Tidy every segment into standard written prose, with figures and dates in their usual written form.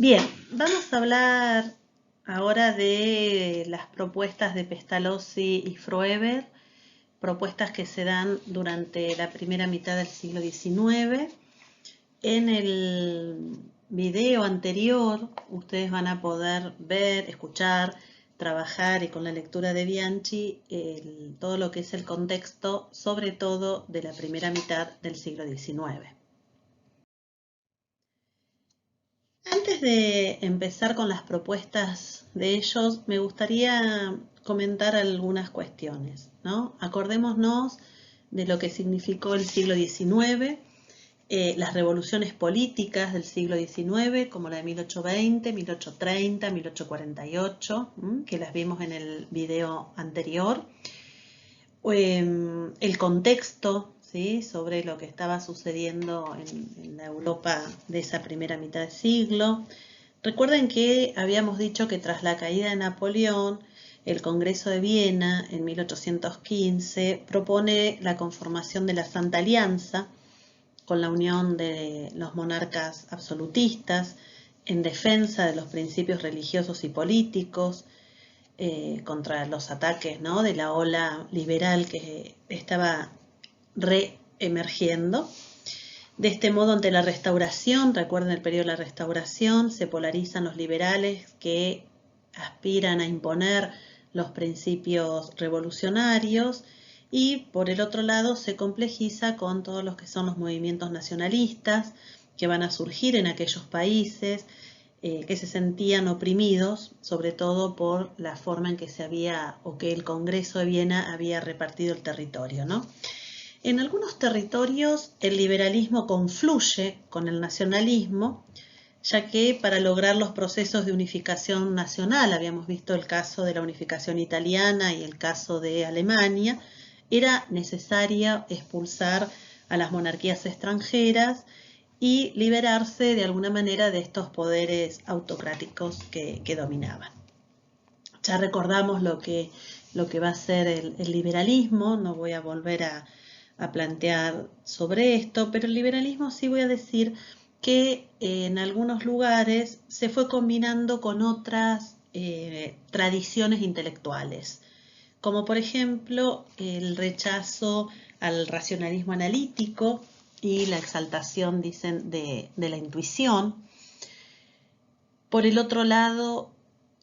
Bien, vamos a hablar ahora de las propuestas de Pestalozzi y Froeber, propuestas que se dan durante la primera mitad del siglo XIX. En el video anterior ustedes van a poder ver, escuchar, trabajar y con la lectura de Bianchi todo lo que es el contexto, sobre todo de la primera mitad del siglo XIX. Antes de empezar con las propuestas de ellos, me gustaría comentar algunas cuestiones, ¿no? Acordémonos de lo que significó el siglo XIX, las revoluciones políticas del siglo XIX, como la de 1820, 1830, 1848, que las vimos en el video anterior. El contexto, ¿sí?, sobre lo que estaba sucediendo en la Europa de esa primera mitad del siglo. Recuerden que habíamos dicho que tras la caída de Napoleón, el Congreso de Viena en 1815 propone la conformación de la Santa Alianza con la unión de los monarcas absolutistas en defensa de los principios religiosos y políticos, contra los ataques, ¿no?, de la ola liberal que estaba reemergiendo. De este modo, ante la Restauración, recuerden el periodo de la Restauración, se polarizan los liberales que aspiran a imponer los principios revolucionarios y, por el otro lado, se complejiza con todos los que son los movimientos nacionalistas que van a surgir en aquellos países que se sentían oprimidos, sobre todo por la forma en que se había, o que el Congreso de Viena había repartido el territorio, ¿no? En algunos territorios el liberalismo confluye con el nacionalismo, ya que para lograr los procesos de unificación nacional, habíamos visto el caso de la unificación italiana y el caso de Alemania, era necesario expulsar a las monarquías extranjeras y liberarse de alguna manera de estos poderes autocráticos que dominaban. Ya recordamos lo que va a ser el liberalismo, no voy a volver a plantear sobre esto, pero el liberalismo sí voy a decir que en algunos lugares se fue combinando con otras tradiciones intelectuales, como por ejemplo el rechazo al racionalismo analítico y la exaltación, dicen, de la intuición. Por el otro lado,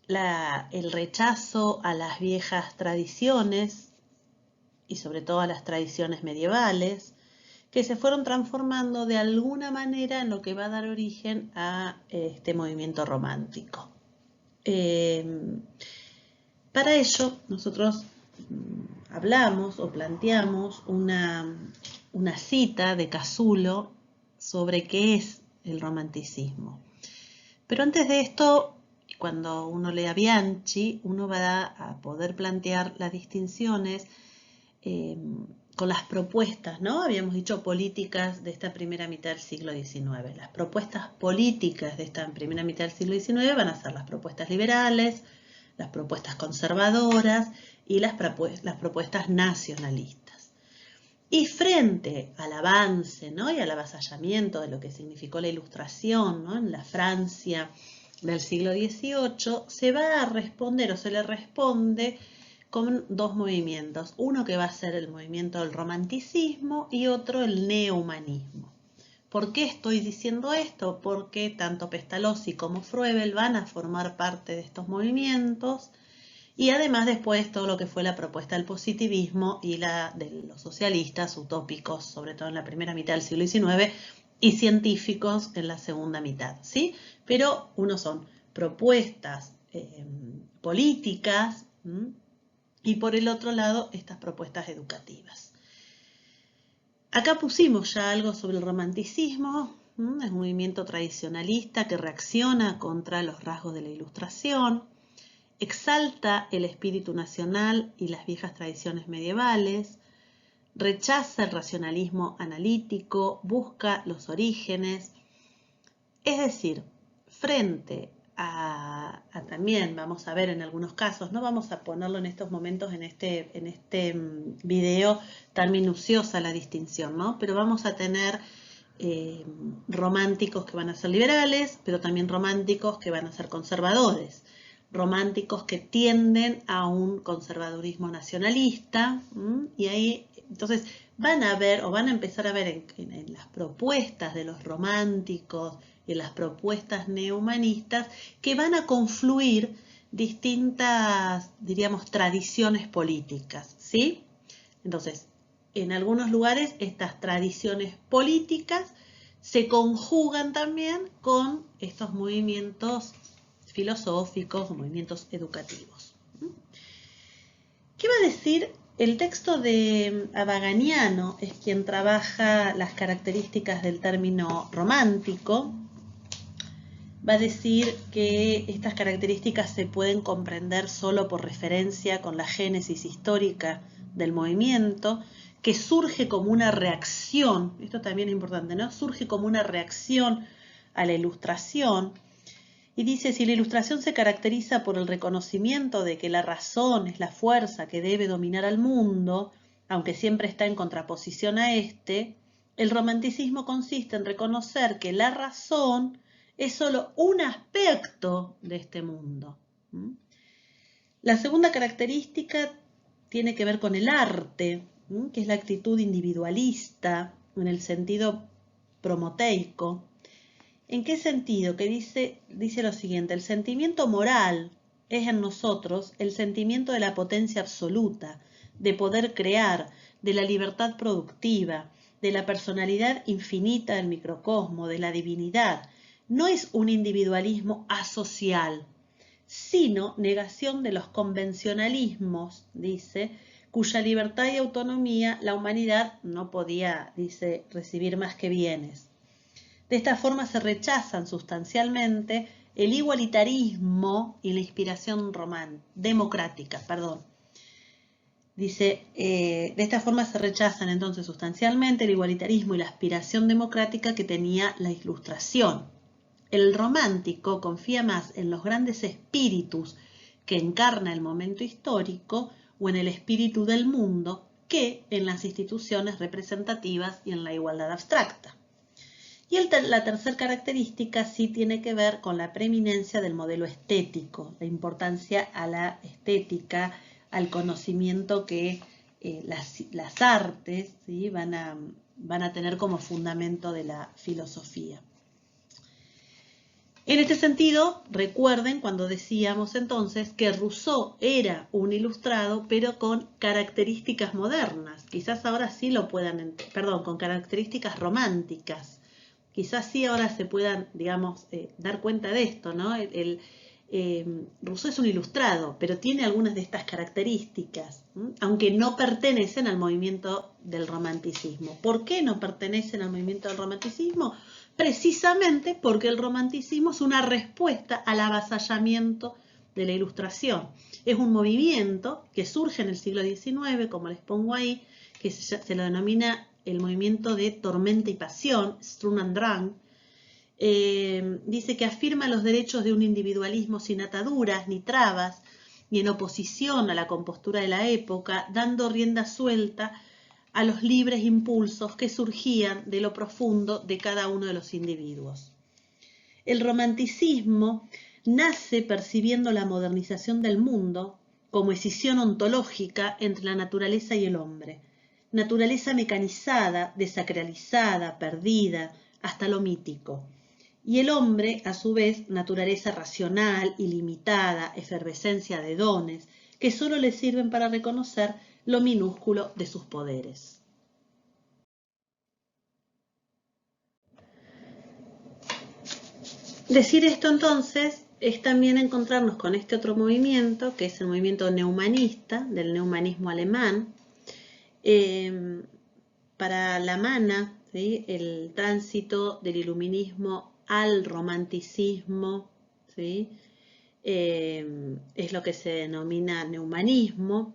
el rechazo a las viejas tradiciones y sobre todo a las tradiciones medievales, que se fueron transformando de alguna manera en lo que va a dar origen a este movimiento romántico. Para ello, nosotros hablamos o planteamos una cita de Casulo sobre qué es el romanticismo. Pero antes de esto, cuando uno lea Bianchi, uno va a poder plantear las distinciones con las propuestas, ¿no? Habíamos dicho políticas de esta primera mitad del siglo XIX. Las propuestas políticas de esta primera mitad del siglo XIX van a ser las propuestas liberales, las propuestas conservadoras y las propuestas nacionalistas. Y frente al avance, ¿no?, y al avasallamiento de lo que significó la Ilustración, ¿no?, en la Francia del siglo XVIII, se va a responder o se le responde con dos movimientos. Uno que va a ser el movimiento del romanticismo y otro el neohumanismo. ¿Por qué estoy diciendo esto? Porque tanto Pestalozzi como Froebel van a formar parte de estos movimientos y además después todo lo que fue la propuesta del positivismo y la de los socialistas utópicos, sobre todo en la primera mitad del siglo XIX, y científicos en la segunda mitad, ¿sí? Pero uno son propuestas políticas y por el otro lado estas propuestas educativas. Acá pusimos ya algo sobre el romanticismo, es un movimiento tradicionalista que reacciona contra los rasgos de la Ilustración, exalta el espíritu nacional y las viejas tradiciones medievales, rechaza el racionalismo analítico, busca los orígenes, es decir, frente a también, vamos a ver en algunos casos, no vamos a ponerlo en estos momentos en este video tan minuciosa la distinción, ¿no?, pero vamos a tener románticos que van a ser liberales, pero también románticos que van a ser conservadores, románticos que tienden a un conservadurismo nacionalista, y ahí entonces van a ver o van a empezar a ver en las propuestas de los románticos y en las propuestas neohumanistas que van a confluir distintas, diríamos, tradiciones políticas, ¿sí? Entonces, en algunos lugares estas tradiciones políticas se conjugan también con estos movimientos filosóficos o movimientos educativos. ¿Qué va a decir? El texto de Abaganiano es quien trabaja las características del término romántico. Va a decir que estas características se pueden comprender solo por referencia con la génesis histórica del movimiento, que surge como una reacción, esto también es importante, ¿no? Surge como una reacción a la Ilustración, y dice, si la Ilustración se caracteriza por el reconocimiento de que la razón es la fuerza que debe dominar al mundo, aunque siempre está en contraposición a este, el romanticismo consiste en reconocer que la razón es solo un aspecto de este mundo. La segunda característica tiene que ver con el arte, que es la actitud individualista en el sentido promoteico. ¿En qué sentido? Que dice lo siguiente, el sentimiento moral es en nosotros el sentimiento de la potencia absoluta, de poder crear, de la libertad productiva, de la personalidad infinita del microcosmo, de la divinidad. No es un individualismo asocial, sino negación de los convencionalismos, dice, cuya libertad y autonomía la humanidad no podía, dice, recibir más que bienes. De esta forma se rechazan sustancialmente el igualitarismo y la inspiración democrática. Dice, de esta forma se rechazan entonces sustancialmente el igualitarismo y la aspiración democrática que tenía la Ilustración. El romántico confía más en los grandes espíritus que encarna el momento histórico o en el espíritu del mundo que en las instituciones representativas y en la igualdad abstracta. Y la tercera característica sí tiene que ver con la preeminencia del modelo estético, la importancia a la estética, al conocimiento que las artes, ¿sí?, van a tener como fundamento de la filosofía. En este sentido, recuerden cuando decíamos entonces que Rousseau era un ilustrado, pero con características modernas. Quizás ahora sí lo puedan, con características románticas. Quizás sí ahora se puedan, digamos, dar cuenta de esto, ¿no? Rousseau es un ilustrado, pero tiene algunas de estas características, aunque no pertenecen al movimiento del romanticismo. ¿Por qué no pertenecen al movimiento del romanticismo? Precisamente porque el romanticismo es una respuesta al avasallamiento de la Ilustración. Es un movimiento que surge en el siglo XIX, como les pongo ahí, que se lo denomina el movimiento de tormenta y pasión, Sturm und Drang. Dice que afirma los derechos de un individualismo sin ataduras ni trabas, y en oposición a la compostura de la época, dando rienda suelta a los libres impulsos que surgían de lo profundo de cada uno de los individuos. El romanticismo nace percibiendo la modernización del mundo como escisión ontológica entre la naturaleza y el hombre, naturaleza mecanizada, desacralizada, perdida, hasta lo mítico, y el hombre, a su vez, naturaleza racional, ilimitada, efervescencia de dones, que solo le sirven para reconocer lo minúsculo de sus poderes. Decir esto entonces es también encontrarnos con este otro movimiento, que es el movimiento neumanista, del neumanismo alemán. Para la Mana, ¿sí?, el tránsito del iluminismo al romanticismo, ¿sí?, es lo que se denomina neumanismo.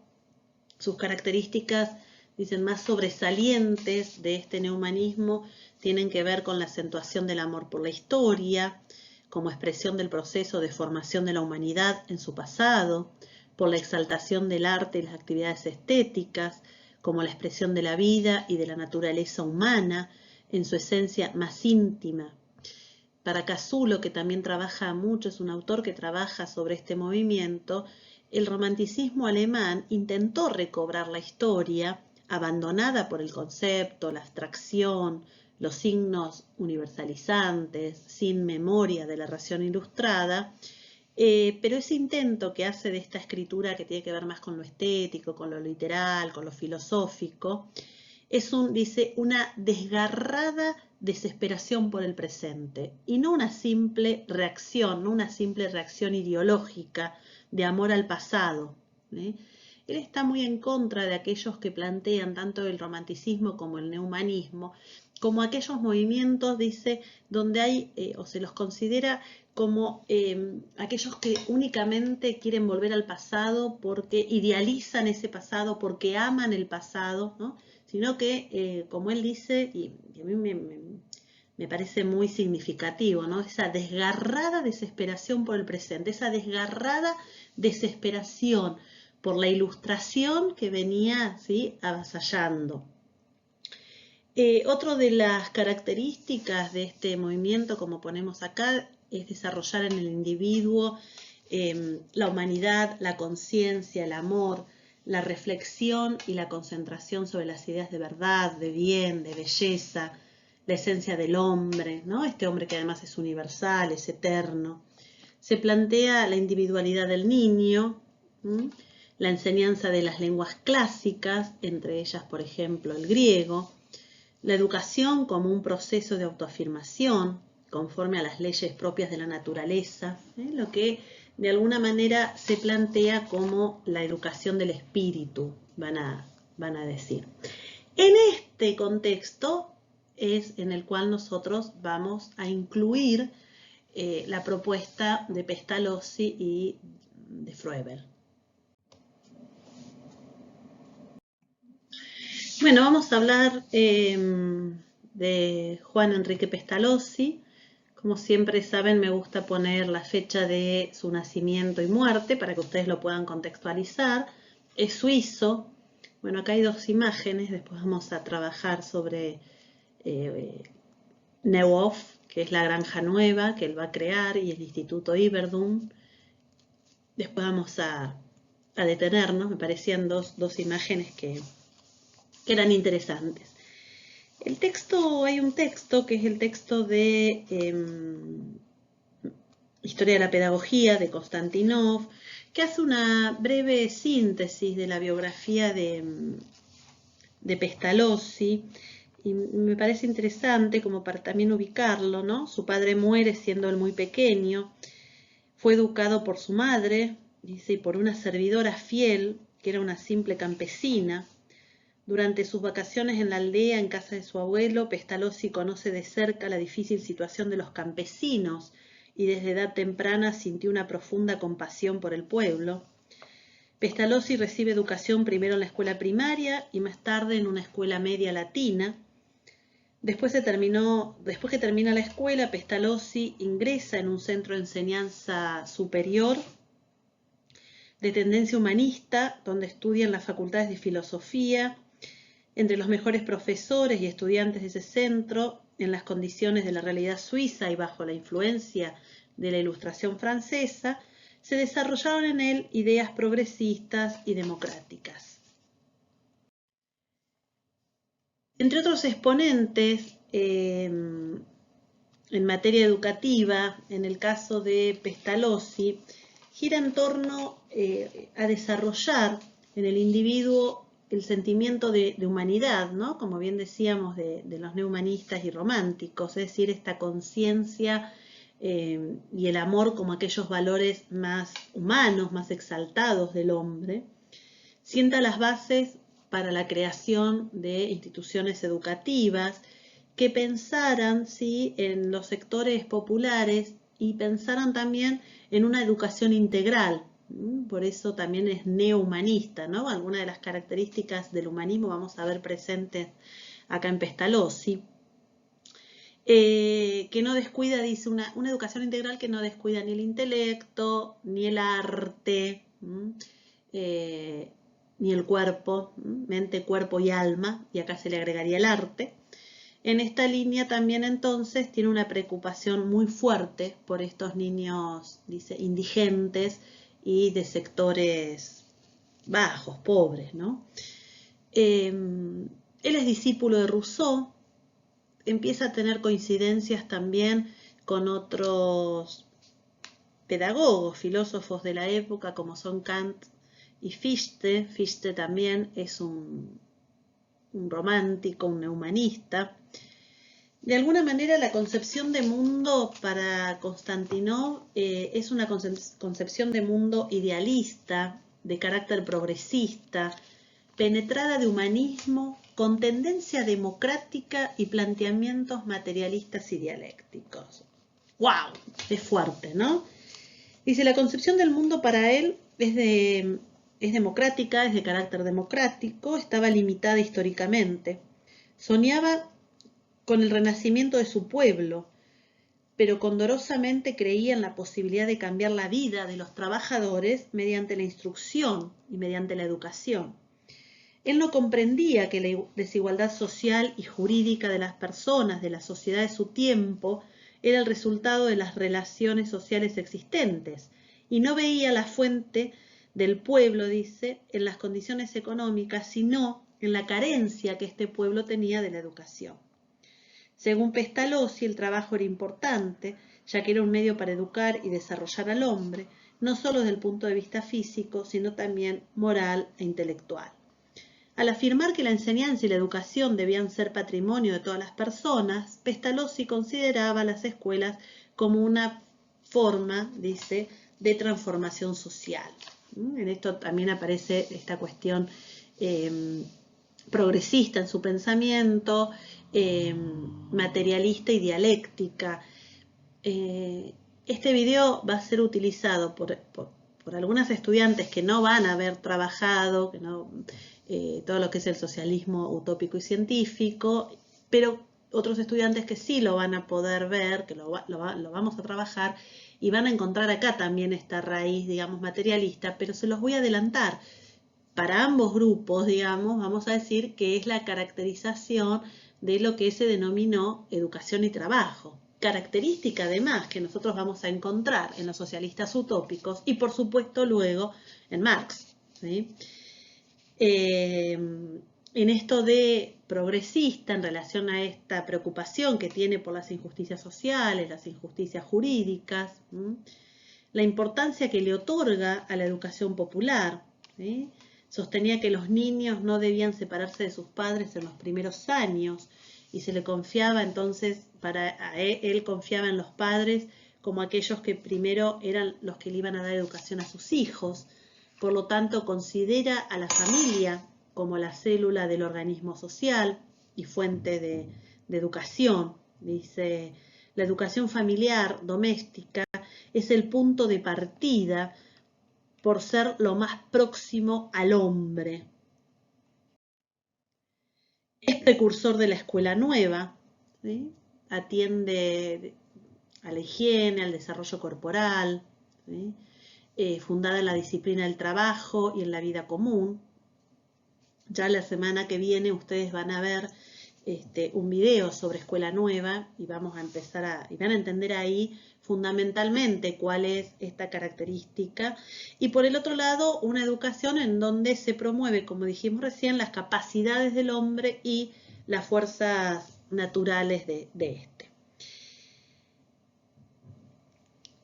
Sus características, dicen, más sobresalientes de este neumanismo tienen que ver con la acentuación del amor por la historia, como expresión del proceso de formación de la humanidad en su pasado, por la exaltación del arte y las actividades estéticas, como la expresión de la vida y de la naturaleza humana, en su esencia más íntima. Para Casulo, que también trabaja mucho, es un autor que trabaja sobre este movimiento, el romanticismo alemán intentó recobrar la historia, abandonada por el concepto, la abstracción, los signos universalizantes, sin memoria de la ración ilustrada, pero ese intento que hace de esta escritura que tiene que ver más con lo estético, con lo literal, con lo filosófico, es dice, una desgarrada desesperación por el presente y no una simple reacción, no una simple reacción ideológica de amor al pasado. Él está muy en contra de aquellos que plantean tanto el romanticismo como el neumanismo, como aquellos movimientos, dice, donde hay, o se los considera como aquellos que únicamente quieren volver al pasado porque idealizan ese pasado, porque aman el pasado, ¿no? Sino que, como él dice, y a mí me parece muy significativo, ¿no? Esa desgarrada desesperación por el presente, esa desgarrada desesperación por la ilustración que venía, ¿sí?, avasallando. Otra de las características de este movimiento, como ponemos acá, es desarrollar en el individuo la humanidad, la conciencia, el amor, la reflexión y la concentración sobre las ideas de verdad, de bien, de belleza, la esencia del hombre, ¿no? Este hombre que además es universal, es eterno. Se plantea la individualidad del niño, la enseñanza de las lenguas clásicas, entre ellas, por ejemplo, el griego, la educación como un proceso de autoafirmación, conforme a las leyes propias de la naturaleza, lo que de alguna manera se plantea como la educación del espíritu, van a decir. En este contexto es en el cual nosotros vamos a incluir la propuesta de Pestalozzi y de Froebel. Bueno, vamos a hablar de Juan Enrique Pestalozzi. Como siempre saben, me gusta poner la fecha de su nacimiento y muerte para que ustedes lo puedan contextualizar. Es suizo. Bueno, acá hay dos imágenes. Después vamos a trabajar sobre Neuhof, que es la granja nueva que él va a crear, y el Instituto Iberdum. Después vamos a detenernos. Me parecían dos imágenes que eran interesantes. Hay un texto que es el texto de Historia de la Pedagogía de Konstantinov, que hace una breve síntesis de la biografía de Pestalozzi, y me parece interesante como para también ubicarlo, ¿no? Su padre muere siendo él muy pequeño, fue educado por su madre, dice, y por una servidora fiel, que era una simple campesina. Durante sus vacaciones en la aldea, en casa de su abuelo, Pestalozzi conoce de cerca la difícil situación de los campesinos y desde edad temprana sintió una profunda compasión por el pueblo. Pestalozzi recibe educación primero en la escuela primaria y más tarde en una escuela media latina. Después que termina la escuela, Pestalozzi ingresa en un centro de enseñanza superior de tendencia humanista, donde estudia en las facultades de filosofía, entre los mejores profesores y estudiantes de ese centro, en las condiciones de la realidad suiza y bajo la influencia de la Ilustración francesa, se desarrollaron en él ideas progresistas y democráticas. Entre otros exponentes en materia educativa, en el caso de Pestalozzi, gira en torno a desarrollar en el individuo el sentimiento de humanidad, ¿no? Como bien decíamos, de los neumanistas y románticos, es decir, esta conciencia y el amor como aquellos valores más humanos, más exaltados del hombre, sienta las bases para la creación de instituciones educativas que pensaran, ¿sí?, en los sectores populares y pensaran también en una educación integral. Por eso también es neohumanista, ¿no? Algunas de las características del humanismo vamos a ver presentes acá en Pestalozzi. Que no descuida, dice, una educación integral que no descuida ni el intelecto, ni el arte, ni el cuerpo, mente, cuerpo y alma, y acá se le agregaría el arte. En esta línea también entonces tiene una preocupación muy fuerte por estos niños, dice, indigentes y de sectores bajos, pobres, ¿no? Él es discípulo de Rousseau, empieza a tener coincidencias también con otros pedagogos, filósofos de la época como son Kant y Fichte. Fichte también es un romántico, un humanista. De alguna manera la concepción de mundo para Konstantinov es una concepción de mundo idealista, de carácter progresista, penetrada de humanismo, con tendencia democrática y planteamientos materialistas y dialécticos. ¡Wow! Es fuerte, ¿no? Dice, la concepción del mundo para él es democrática, es de carácter democrático, estaba limitada históricamente. Soñaba con el renacimiento de su pueblo, pero condorosamente creía en la posibilidad de cambiar la vida de los trabajadores mediante la instrucción y mediante la educación. Él no comprendía que la desigualdad social y jurídica de las personas, de la sociedad de su tiempo, era el resultado de las relaciones sociales existentes, y no veía la fuente del pueblo, dice, en las condiciones económicas, sino en la carencia que este pueblo tenía de la educación. Según Pestalozzi, el trabajo era importante, ya que era un medio para educar y desarrollar al hombre, no solo desde el punto de vista físico, sino también moral e intelectual. Al afirmar que la enseñanza y la educación debían ser patrimonio de todas las personas, Pestalozzi consideraba las escuelas como una forma, dice, de transformación social. En esto también aparece esta cuestión progresista en su pensamiento, materialista y dialéctica. Este video va a ser utilizado por algunas estudiantes que no van a haber trabajado, que no, todo lo que es el socialismo utópico y científico, pero otros estudiantes que sí lo van a poder ver, que lo vamos a trabajar, y van a encontrar acá también esta raíz, digamos, materialista, pero se los voy a adelantar. Para ambos grupos, digamos, vamos a decir que es la caracterización de lo que se denominó educación y trabajo. Característica además que nosotros vamos a encontrar en los socialistas utópicos y por supuesto luego en Marx, ¿sí? En esto de progresista en relación a esta preocupación que tiene por las injusticias sociales, las injusticias jurídicas, ¿sí? La importancia que le otorga a la educación popular, ¿sí? Sostenía que los niños no debían separarse de sus padres en los primeros años y se le confiaba entonces, él confiaba en los padres como aquellos que primero eran los que le iban a dar educación a sus hijos. Por lo tanto, considera a la familia como la célula del organismo social y fuente de educación. Dice, la educación familiar, doméstica, es el punto de partida por ser lo más próximo al hombre. Es precursor de la escuela nueva, ¿sí? Atiende a la higiene, al desarrollo corporal, ¿sí? Fundada en la disciplina del trabajo y en la vida común. Ya la semana que viene ustedes van a ver un video sobre escuela nueva y vamos a empezar y van a entender ahí fundamentalmente cuál es esta característica. Y por el otro lado, una educación en donde se promueve, como dijimos recién, las capacidades del hombre y las fuerzas naturales de este.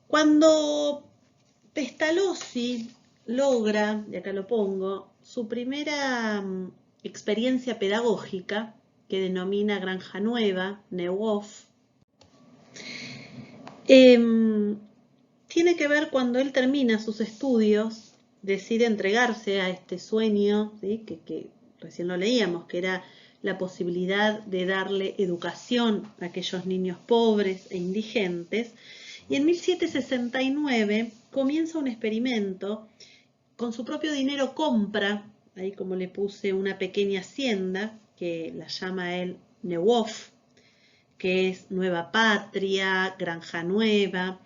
Cuando Pestalozzi logra, y acá lo pongo, su primera experiencia pedagógica, que denomina Granja Nueva, Neuhof, tiene que ver cuando él termina sus estudios, decide entregarse a este sueño, ¿sí? que recién lo leíamos, que era la posibilidad de darle educación a aquellos niños pobres e indigentes, y en 1769 comienza un experimento, con su propio dinero compra, ahí como le puse, una pequeña hacienda, que la llama él Neuhof, que es Nueva Patria, Granja Nueva,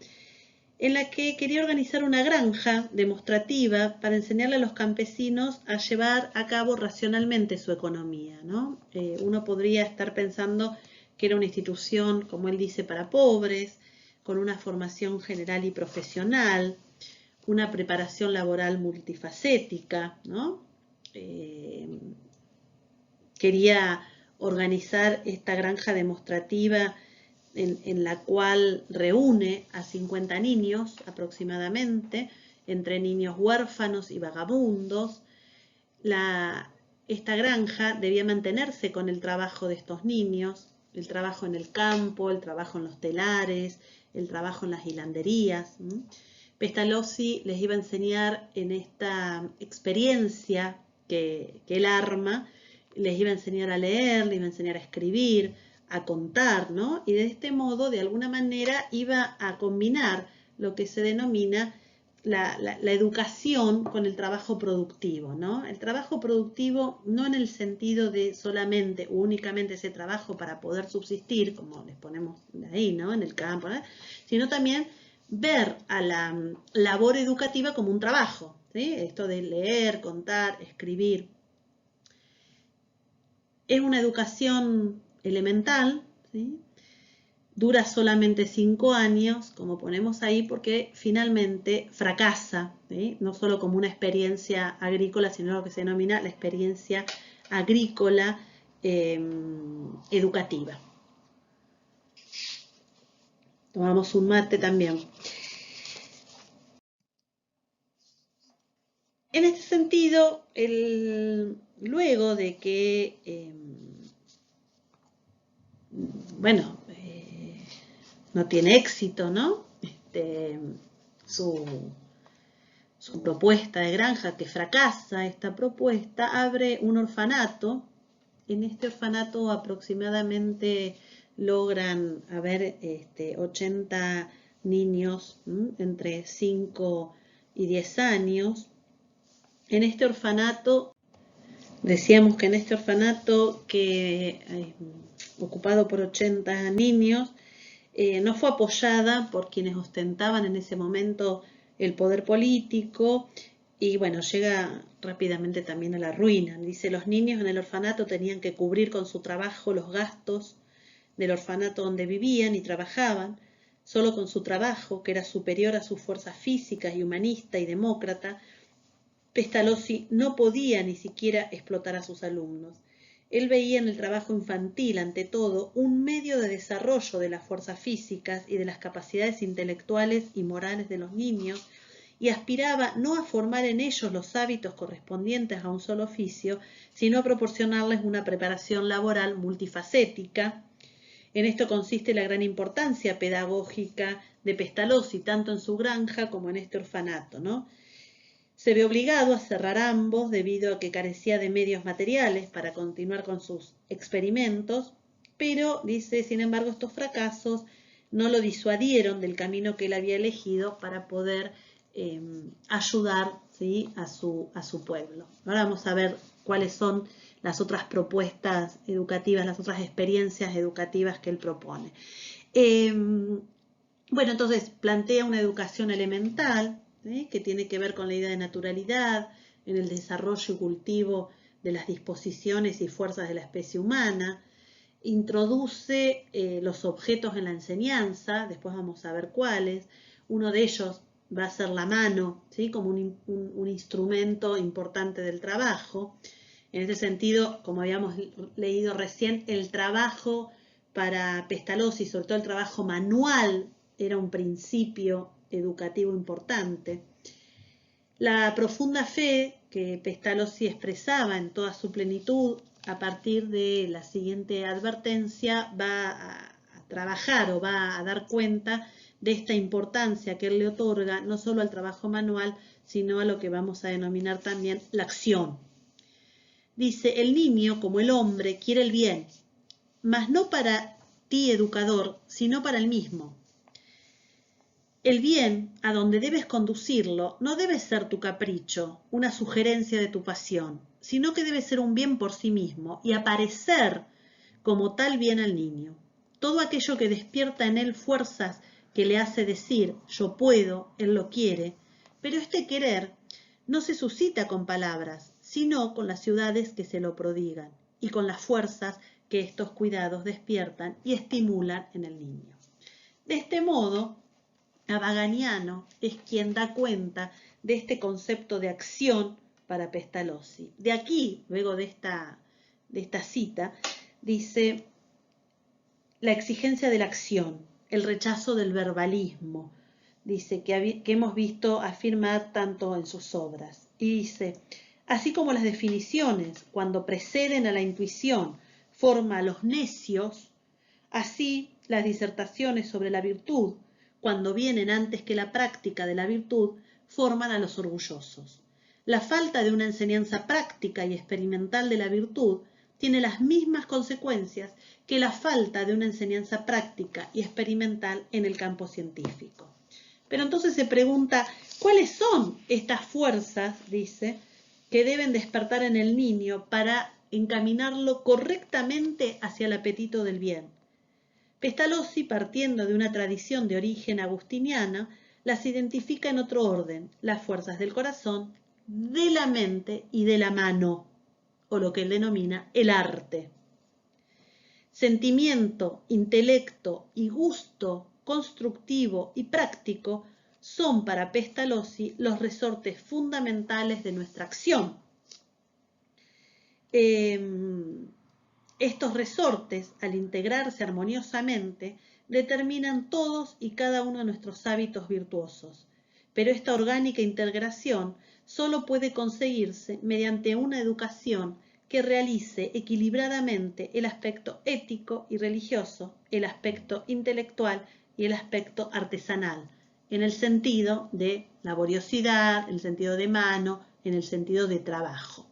en la que quería organizar una granja demostrativa para enseñarle a los campesinos a llevar a cabo racionalmente su economía, ¿no? Uno podría estar pensando que era una institución, como él dice, para pobres, con una formación general y profesional, una preparación laboral multifacética, ¿no? Quería organizar esta granja demostrativa en la cual reúne a 50 niños aproximadamente, entre niños huérfanos y vagabundos. Esta granja debía mantenerse con el trabajo de estos niños, el trabajo en el campo, el trabajo en los telares, el trabajo en las hilanderías. Pestalozzi les iba a enseñar en esta experiencia que él arma, les iba a enseñar a leer, les iba a enseñar a escribir, a contar, ¿no? Y de este modo, de alguna manera, iba a combinar lo que se denomina la educación con el trabajo productivo, ¿no? El trabajo productivo no en el sentido de solamente o únicamente ese trabajo para poder subsistir, como les ponemos ahí, ¿no? En el campo, ¿no? Sino también ver a la labor educativa como un trabajo, ¿sí? Esto de leer, contar, escribir. Es una educación elemental, ¿sí? Dura solamente 5 años, como ponemos ahí, porque finalmente fracasa, ¿sí? No solo como una experiencia agrícola, sino lo que se denomina la experiencia agrícola educativa. Tomamos un mate también. En este sentido, luego de que, no tiene éxito, ¿no? Su propuesta de granja, que fracasa esta propuesta, abre un orfanato. En este orfanato aproximadamente logran haber 80 niños entre 5 y 10 años. En este orfanato, decíamos que en este orfanato ocupado por 80 niños, no fue apoyada por quienes ostentaban en ese momento el poder político y bueno, llega rápidamente también a la ruina. Dice, los niños en el orfanato tenían que cubrir con su trabajo los gastos del orfanato donde vivían y trabajaban. Solo con su trabajo, que era superior a sus fuerzas físicas y humanista y demócrata, Pestalozzi no podía ni siquiera explotar a sus alumnos. Él veía en el trabajo infantil, ante todo, un medio de desarrollo de las fuerzas físicas y de las capacidades intelectuales y morales de los niños, y aspiraba no a formar en ellos los hábitos correspondientes a un solo oficio, sino a proporcionarles una preparación laboral multifacética. En esto consiste la gran importancia pedagógica de Pestalozzi, tanto en su granja como en este orfanato, ¿no? Se ve obligado a cerrar ambos debido a que carecía de medios materiales para continuar con sus experimentos, pero, dice, sin embargo, estos fracasos no lo disuadieron del camino que él había elegido para poder ayudar, ¿sí?, a su pueblo. Ahora vamos a ver cuáles son las otras propuestas educativas, las otras experiencias educativas que él propone. Bueno, entonces plantea una educación elemental, ¿sí?, que tiene que ver con la idea de naturalidad, en el desarrollo y cultivo de las disposiciones y fuerzas de la especie humana. Introduce los objetos en la enseñanza, después vamos a ver cuáles. Uno de ellos va a ser la mano, ¿sí?, como un instrumento importante del trabajo. En ese sentido, como habíamos leído recién, el trabajo para Pestalozzi, sobre todo el trabajo manual, era un principio educativo importante. La profunda fe que Pestalozzi expresaba en toda su plenitud a partir de la siguiente advertencia va a trabajar o va a dar cuenta de esta importancia que él le otorga no solo al trabajo manual, sino a lo que vamos a denominar también la acción. Dice, el niño, como el hombre, quiere el bien, mas no para ti, educador, sino para el mismo. El bien, a donde debes conducirlo, no debe ser tu capricho, una sugerencia de tu pasión, sino que debe ser un bien por sí mismo y aparecer como tal bien al niño. Todo aquello que despierta en él fuerzas que le hace decir, yo puedo, él lo quiere, pero este querer no se suscita con palabras, sino con las ciudades que se lo prodigan y con las fuerzas que estos cuidados despiertan y estimulan en el niño. De este modo, Abaganiano es quien da cuenta de este concepto de acción para Pestalozzi. De aquí, luego de esta cita, dice la exigencia de la acción, el rechazo del verbalismo, dice que hemos visto afirmar tanto en sus obras. Y dice, así como las definiciones, cuando preceden a la intuición, forma a los necios, así las disertaciones sobre la virtud, cuando vienen antes que la práctica de la virtud, forman a los orgullosos. La falta de una enseñanza práctica y experimental de la virtud tiene las mismas consecuencias que la falta de una enseñanza práctica y experimental en el campo científico. Pero entonces se pregunta, ¿cuáles son estas fuerzas, dice, que deben despertar en el niño para encaminarlo correctamente hacia el apetito del bien? Pestalozzi, partiendo de una tradición de origen agustiniana, las identifica en otro orden, las fuerzas del corazón, de la mente y de la mano, o lo que él denomina el arte. Sentimiento, intelecto y gusto constructivo y práctico son para Pestalozzi los resortes fundamentales de nuestra acción. Estos resortes, al integrarse armoniosamente, determinan todos y cada uno de nuestros hábitos virtuosos. Pero esta orgánica integración solo puede conseguirse mediante una educación que realice equilibradamente el aspecto ético y religioso, el aspecto intelectual y el aspecto artesanal, en el sentido de laboriosidad, en el sentido de mano, en el sentido de trabajo.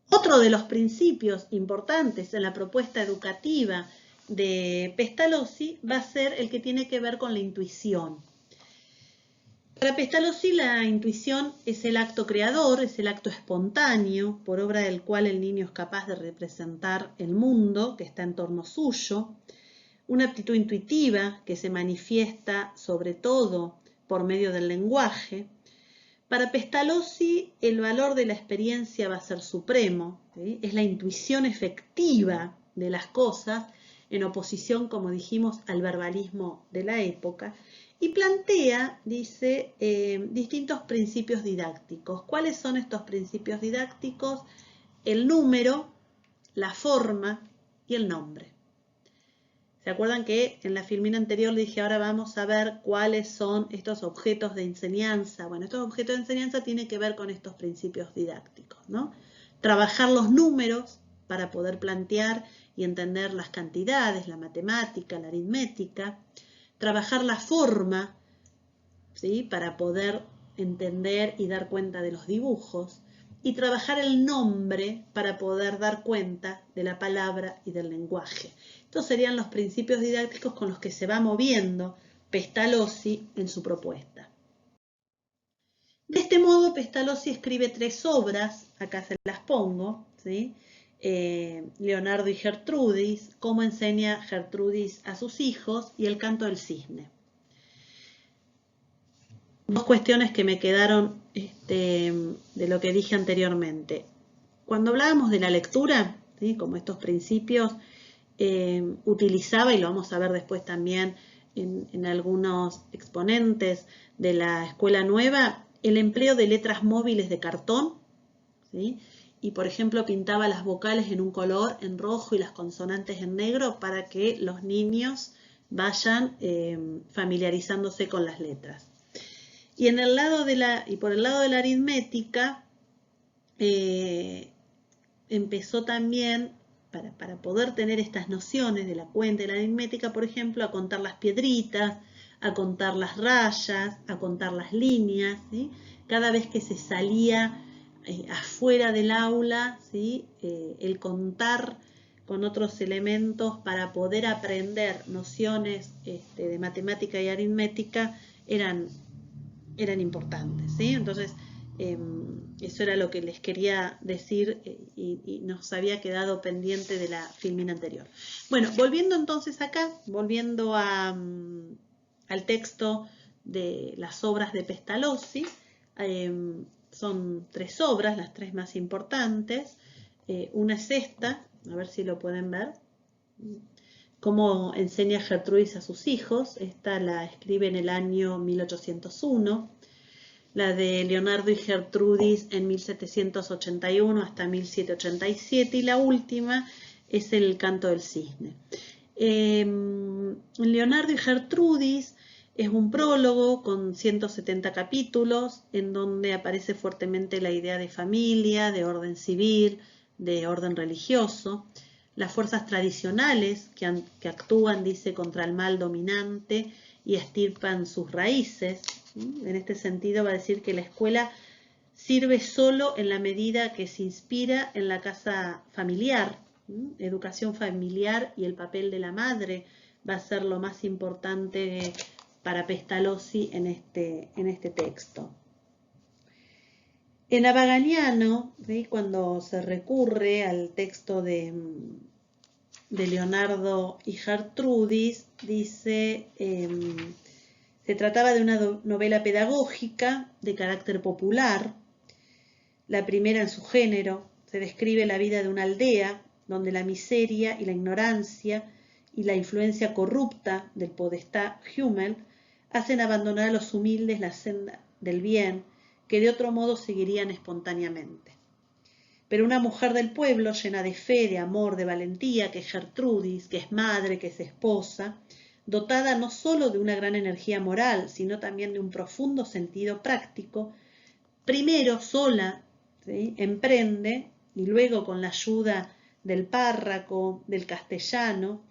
Otro de los principios importantes en la propuesta educativa de Pestalozzi va a ser el que tiene que ver con la intuición. Para Pestalozzi la intuición es el acto creador, es el acto espontáneo, por obra del cual el niño es capaz de representar el mundo que está en torno suyo, una aptitud intuitiva que se manifiesta sobre todo por medio del lenguaje. Para Pestalozzi el valor de la experiencia va a ser supremo, ¿sí? Es la intuición efectiva de las cosas en oposición, como dijimos, al verbalismo de la época, y plantea, dice, distintos principios didácticos. ¿Cuáles son estos principios didácticos? El número, la forma y el nombre. ¿Se acuerdan que en la filmina anterior le dije, ahora vamos a ver cuáles son estos objetos de enseñanza? Bueno, estos objetos de enseñanza tienen que ver con estos principios didácticos, ¿no? Trabajar los números para poder plantear y entender las cantidades, la matemática, la aritmética. Trabajar la forma, ¿sí? Para poder entender y dar cuenta de los dibujos. Y trabajar el nombre para poder dar cuenta de la palabra y del lenguaje. Estos serían los principios didácticos con los que se va moviendo Pestalozzi en su propuesta. De este modo, Pestalozzi escribe 3 obras, acá se las pongo, ¿sí? Leonardo y Gertrudis, cómo enseña Gertrudis a sus hijos, y el canto del cisne. Dos cuestiones que me quedaron de lo que dije anteriormente. Cuando hablábamos de la lectura, ¿sí? Como estos principios, utilizaba, y lo vamos a ver después también en algunos exponentes de la escuela nueva, el empleo de letras móviles de cartón, ¿sí? Y por ejemplo pintaba las vocales en un color en rojo y las consonantes en negro para que los niños vayan familiarizándose con las letras. Y por el lado de la aritmética, empezó también, para poder tener estas nociones de la cuenta y la aritmética, por ejemplo, a contar las piedritas, a contar las rayas, a contar las líneas, ¿sí? Cada vez que se salía afuera del aula, ¿sí? El contar con otros elementos para poder aprender nociones de matemática y aritmética eran importantes, ¿sí? Entonces, eso era lo que les quería decir y nos había quedado pendiente de la filmina anterior. Bueno, volviendo entonces acá, volviendo al texto de las obras de Pestalozzi, son 3 obras, las 3 más importantes. Una es esta, a ver si lo pueden ver, cómo enseña Gertrudis a sus hijos. Esta la escribe en el año 1801. La de Leonardo y Gertrudis en 1781 hasta 1787, y la última es el Canto del Cisne. Leonardo y Gertrudis es un prólogo con 170 capítulos en donde aparece fuertemente la idea de familia, de orden civil, de orden religioso, las fuerzas tradicionales que actúan, dice, contra el mal dominante y estirpan sus raíces. En este sentido va a decir que la escuela sirve solo en la medida que se inspira en la casa familiar. Educación familiar y el papel de la madre va a ser lo más importante para Pestalozzi en este texto. En Abaganiano, ¿sí?, cuando se recurre al texto de Leonardo y Gertrudis, dice, se trataba de una novela pedagógica de carácter popular, la primera en su género. Se describe la vida de una aldea donde la miseria y la ignorancia y la influencia corrupta del podestá Hummel hacen abandonar a los humildes la senda del bien que de otro modo seguirían espontáneamente. Pero una mujer del pueblo llena de fe, de amor, de valentía, que es Gertrudis, que es madre, que es esposa, dotada no solo de una gran energía moral, sino también de un profundo sentido práctico, primero sola, ¿sí?, emprende, y luego con la ayuda del párroco, del castellano,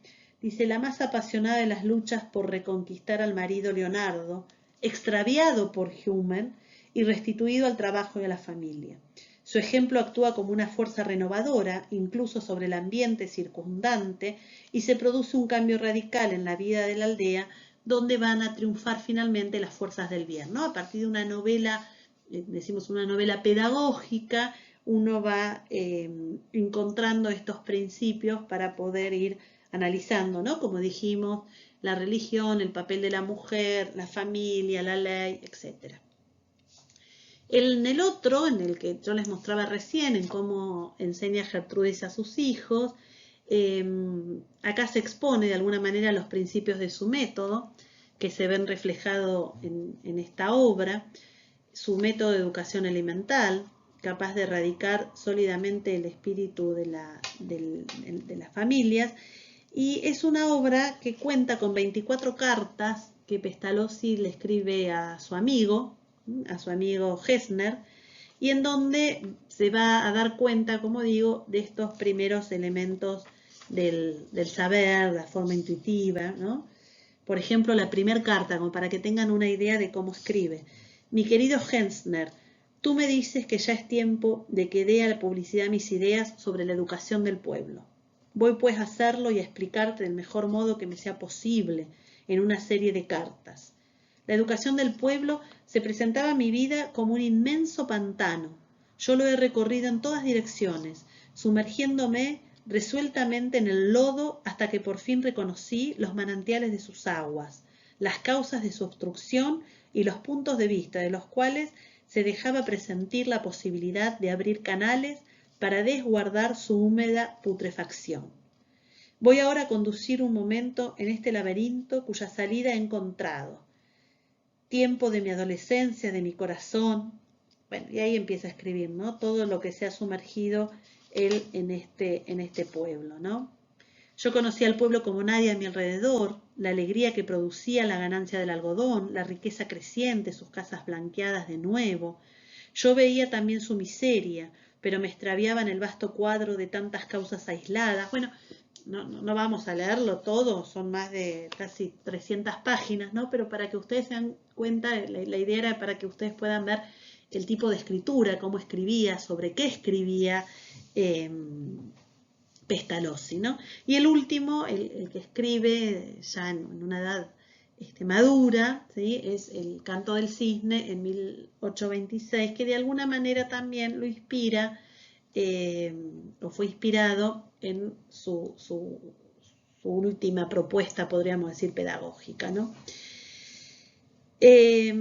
dice, la más apasionada de las luchas por reconquistar al marido Leonardo, extraviado por Hummel y restituido al trabajo y a la familia. Su ejemplo actúa como una fuerza renovadora, incluso sobre el ambiente circundante, y se produce un cambio radical en la vida de la aldea, donde van a triunfar finalmente las fuerzas del bien, ¿no? A partir de una novela, decimos una novela pedagógica, uno va encontrando estos principios para poder ir analizando, ¿no? Como dijimos, la religión, el papel de la mujer, la familia, la ley, etc. En el otro, en el que yo les mostraba recién, en cómo enseña Gertrudis a sus hijos, acá se expone de alguna manera los principios de su método, que se ven reflejados en esta obra, su método de educación elemental, capaz de erradicar sólidamente el espíritu de las familias, y es una obra que cuenta con 24 cartas que Pestalozzi le escribe a su amigo Gessner, y en donde se va a dar cuenta, como digo, de estos primeros elementos del saber, la forma intuitiva, ¿no? Por ejemplo, la primera carta, como para que tengan una idea de cómo escribe. Mi querido Gessner, tú me dices que ya es tiempo de que dé a la publicidad mis ideas sobre la educación del pueblo. Voy pues a hacerlo y a explicarte del mejor modo que me sea posible en una serie de cartas. La educación del pueblo se presentaba a mi vida como un inmenso pantano. Yo lo he recorrido en todas direcciones, sumergiéndome resueltamente en el lodo hasta que por fin reconocí los manantiales de sus aguas, las causas de su obstrucción y los puntos de vista de los cuales se dejaba presentir la posibilidad de abrir canales para desguardar su húmeda putrefacción. Voy ahora a conducir un momento en este laberinto cuya salida he encontrado. Tiempo de mi adolescencia, de mi corazón. Bueno, y ahí empieza a escribir, ¿no? Todo lo que se ha sumergido él en este pueblo, ¿no? Yo conocía al pueblo como nadie a mi alrededor, la alegría que producía la ganancia del algodón, la riqueza creciente, sus casas blanqueadas de nuevo. Yo veía también su miseria, pero me extraviaba en el vasto cuadro de tantas causas aisladas. Bueno, no vamos a leerlo todo, son más de casi 300 páginas, ¿no? Pero para que ustedes se den cuenta, la idea era para que ustedes puedan ver el tipo de escritura, cómo escribía, sobre qué escribía Pestalozzi, ¿no? Y el último, el que escribe ya en una edad madura, ¿sí?, es el Canto del Cisne en 1826, que de alguna manera también lo inspira, o fue inspirado en su última propuesta, podríamos decir, pedagógica, ¿no? Es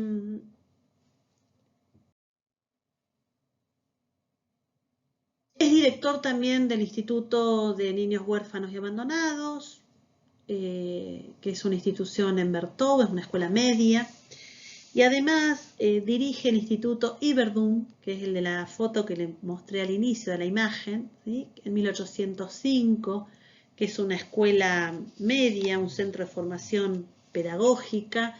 director también del Instituto de Niños Huérfanos y Abandonados, que es una institución en Bertaux, es una escuela media. Y además dirige el Instituto Yverdun, que es el de la foto que le mostré al inicio de la imagen, ¿sí? En 1805, que es una escuela media, un centro de formación pedagógica,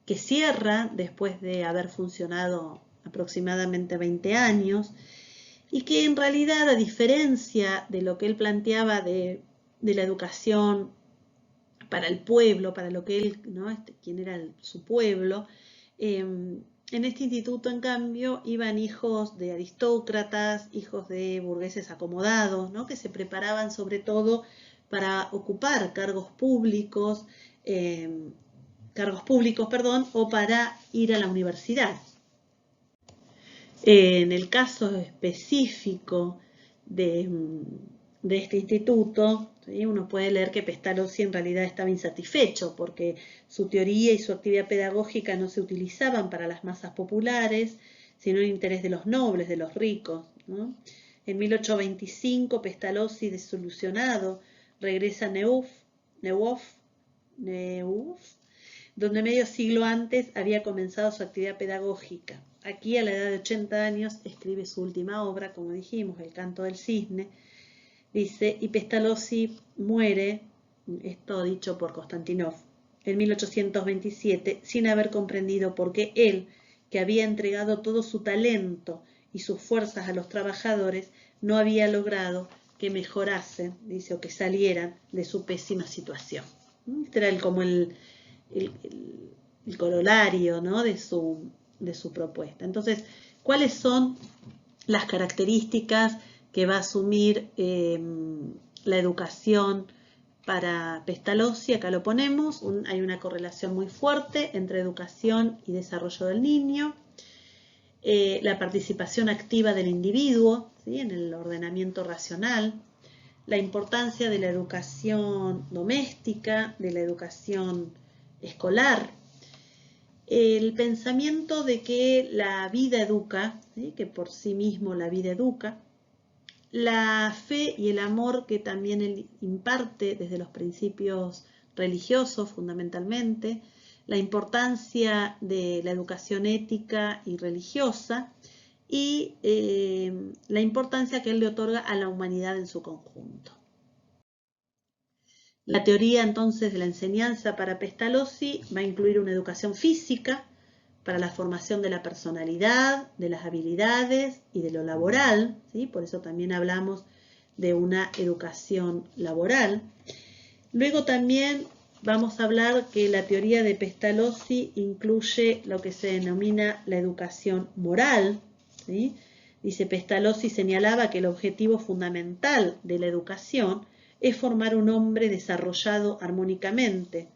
que cierra después de haber funcionado aproximadamente 20 años, y que en realidad, a diferencia de lo que él planteaba de la educación para el pueblo, para lo que él, ¿no? Quién era su pueblo, en este instituto, en cambio, iban hijos de aristócratas, hijos de burgueses acomodados, ¿no? Que se preparaban sobre todo para ocupar cargos públicos, o para ir a la universidad. En el caso específico de este instituto, ¿sí? Uno puede leer que Pestalozzi en realidad estaba insatisfecho porque su teoría y su actividad pedagógica no se utilizaban para las masas populares, sino en interés de los nobles, de los ricos, ¿no? En 1825, Pestalozzi, desilusionado, regresa a Neuff, donde medio siglo antes había comenzado su actividad pedagógica. Aquí, a la edad de 80 años, escribe su última obra, como dijimos, El canto del cisne. Dice, y Pestalozzi muere, esto dicho por Konstantinov, en 1827, sin haber comprendido por qué él, que había entregado todo su talento y sus fuerzas a los trabajadores, no había logrado que mejorasen, dice, o que salieran de su pésima situación. Este era como el corolario, ¿no? de su propuesta. Entonces, ¿cuáles son las características que va a asumir la educación para Pestalozzi? Acá lo ponemos, hay una correlación muy fuerte entre educación y desarrollo del niño, la participación activa del individuo, ¿sí? En el ordenamiento racional, la importancia de la educación doméstica, de la educación escolar, el pensamiento de que la vida educa, ¿sí? Que por sí mismo la vida educa, la fe y el amor que también él imparte desde los principios religiosos fundamentalmente, la importancia de la educación ética y religiosa y la importancia que él le otorga a la humanidad en su conjunto. La teoría entonces de la enseñanza para Pestalozzi va a incluir una educación física para la formación de la personalidad, de las habilidades y de lo laboral, ¿sí? Por eso también hablamos de una educación laboral. Luego también vamos a hablar que la teoría de Pestalozzi incluye lo que se denomina la educación moral, ¿sí? Dice, Pestalozzi señalaba que el objetivo fundamental de la educación es formar un hombre desarrollado armónicamente.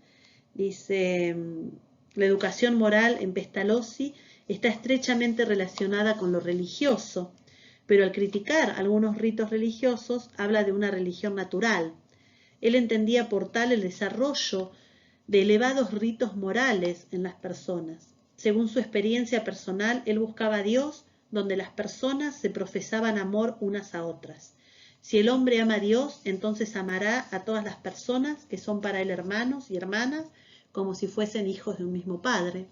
Dice, la educación moral en Pestalozzi está estrechamente relacionada con lo religioso, pero al criticar algunos ritos religiosos habla de una religión natural. Él entendía por tal el desarrollo de elevados ritos morales en las personas. Según su experiencia personal, él buscaba a Dios donde las personas se profesaban amor unas a otras. Si el hombre ama a Dios, entonces amará a todas las personas que son para él hermanos y hermanas, como si fuesen hijos de un mismo padre.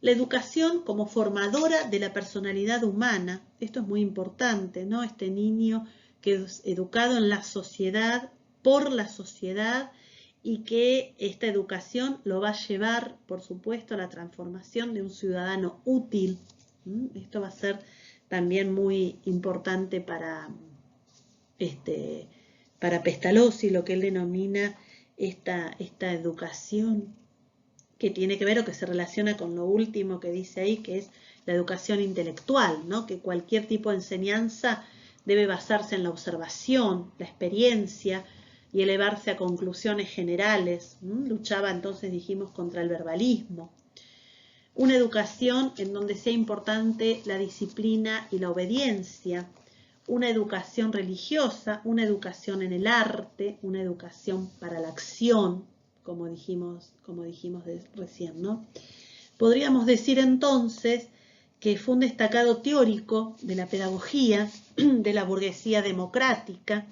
La educación como formadora de la personalidad humana, esto es muy importante, ¿no? Este niño que es educado en la sociedad, por la sociedad, y que esta educación lo va a llevar, por supuesto, a la transformación de un ciudadano útil. Esto va a ser también muy importante para Pestalozzi, lo que él denomina esta educación que tiene que ver o que se relaciona con lo último que dice ahí, que es la educación intelectual, ¿no? Que cualquier tipo de enseñanza debe basarse en la observación, la experiencia y elevarse a conclusiones generales. Luchaba entonces, dijimos, contra el verbalismo. Una educación en donde sea importante la disciplina y la obediencia, una educación religiosa, una educación en el arte, una educación para la acción, como dijimos recién, ¿no? Podríamos decir entonces que fue un destacado teórico de la pedagogía de la burguesía democrática,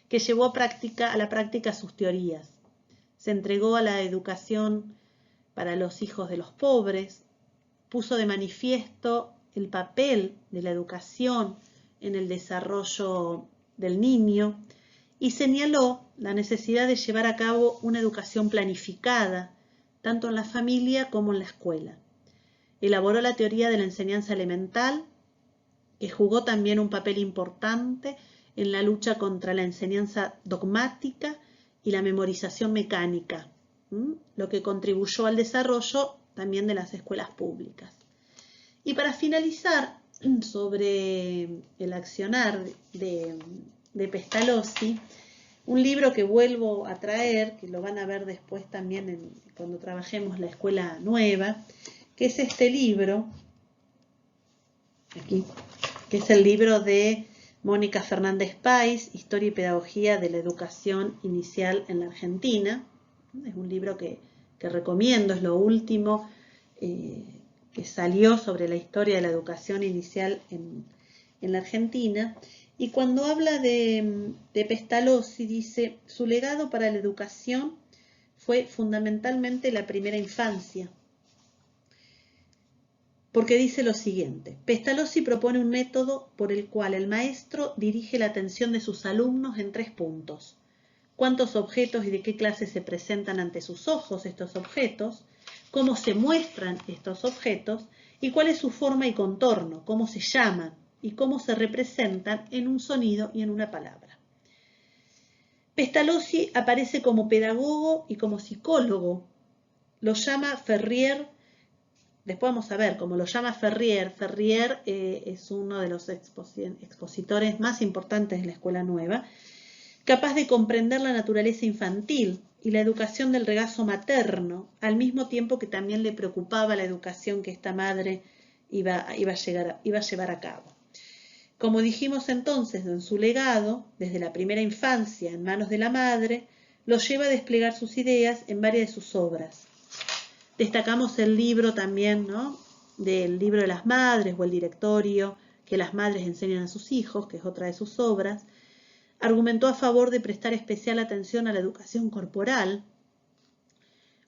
que llevó a la práctica sus teorías. Se entregó a la educación para los hijos de los pobres, puso de manifiesto el papel de la educación en el desarrollo del niño y señaló la necesidad de llevar a cabo una educación planificada, tanto en la familia como en la escuela. Elaboró la teoría de la enseñanza elemental, que jugó también un papel importante en la lucha contra la enseñanza dogmática y la memorización mecánica, lo que contribuyó al desarrollo también de las escuelas públicas. Y para finalizar, sobre el accionar de Pestalozzi, un libro que vuelvo a traer, que lo van a ver después también cuando trabajemos la escuela nueva, que es este libro, aquí, que es el libro de Mónica Fernández Páez, Historia y Pedagogía de la Educación Inicial en la Argentina. Es un libro que recomiendo, es lo último que salió sobre la historia de la educación inicial en la Argentina. Y cuando habla de Pestalozzi, dice, su legado para la educación fue fundamentalmente la primera infancia, porque dice lo siguiente: Pestalozzi propone un método por el cual el maestro dirige la atención de sus alumnos en 3 puntos. Cuántos objetos y de qué clase se presentan ante sus ojos estos objetos, cómo se muestran estos objetos y cuál es su forma y contorno, cómo se llaman y cómo se representan en un sonido y en una palabra. Pestalozzi aparece como pedagogo y como psicólogo. Lo llama Ferrier. Después vamos a ver cómo lo llama Ferrier. Ferrier es uno de los expositores más importantes de la Escuela Nueva, capaz de comprender la naturaleza infantil y la educación del regazo materno, al mismo tiempo que también le preocupaba la educación que esta madre iba a llevar a cabo. Como dijimos entonces, en su legado, desde la primera infancia en manos de la madre, lo lleva a desplegar sus ideas en varias de sus obras. Destacamos el libro también, ¿no?, del libro de las madres o el directorio que las madres enseñan a sus hijos, que es otra de sus obras. Argumentó a favor de prestar especial atención a la educación corporal.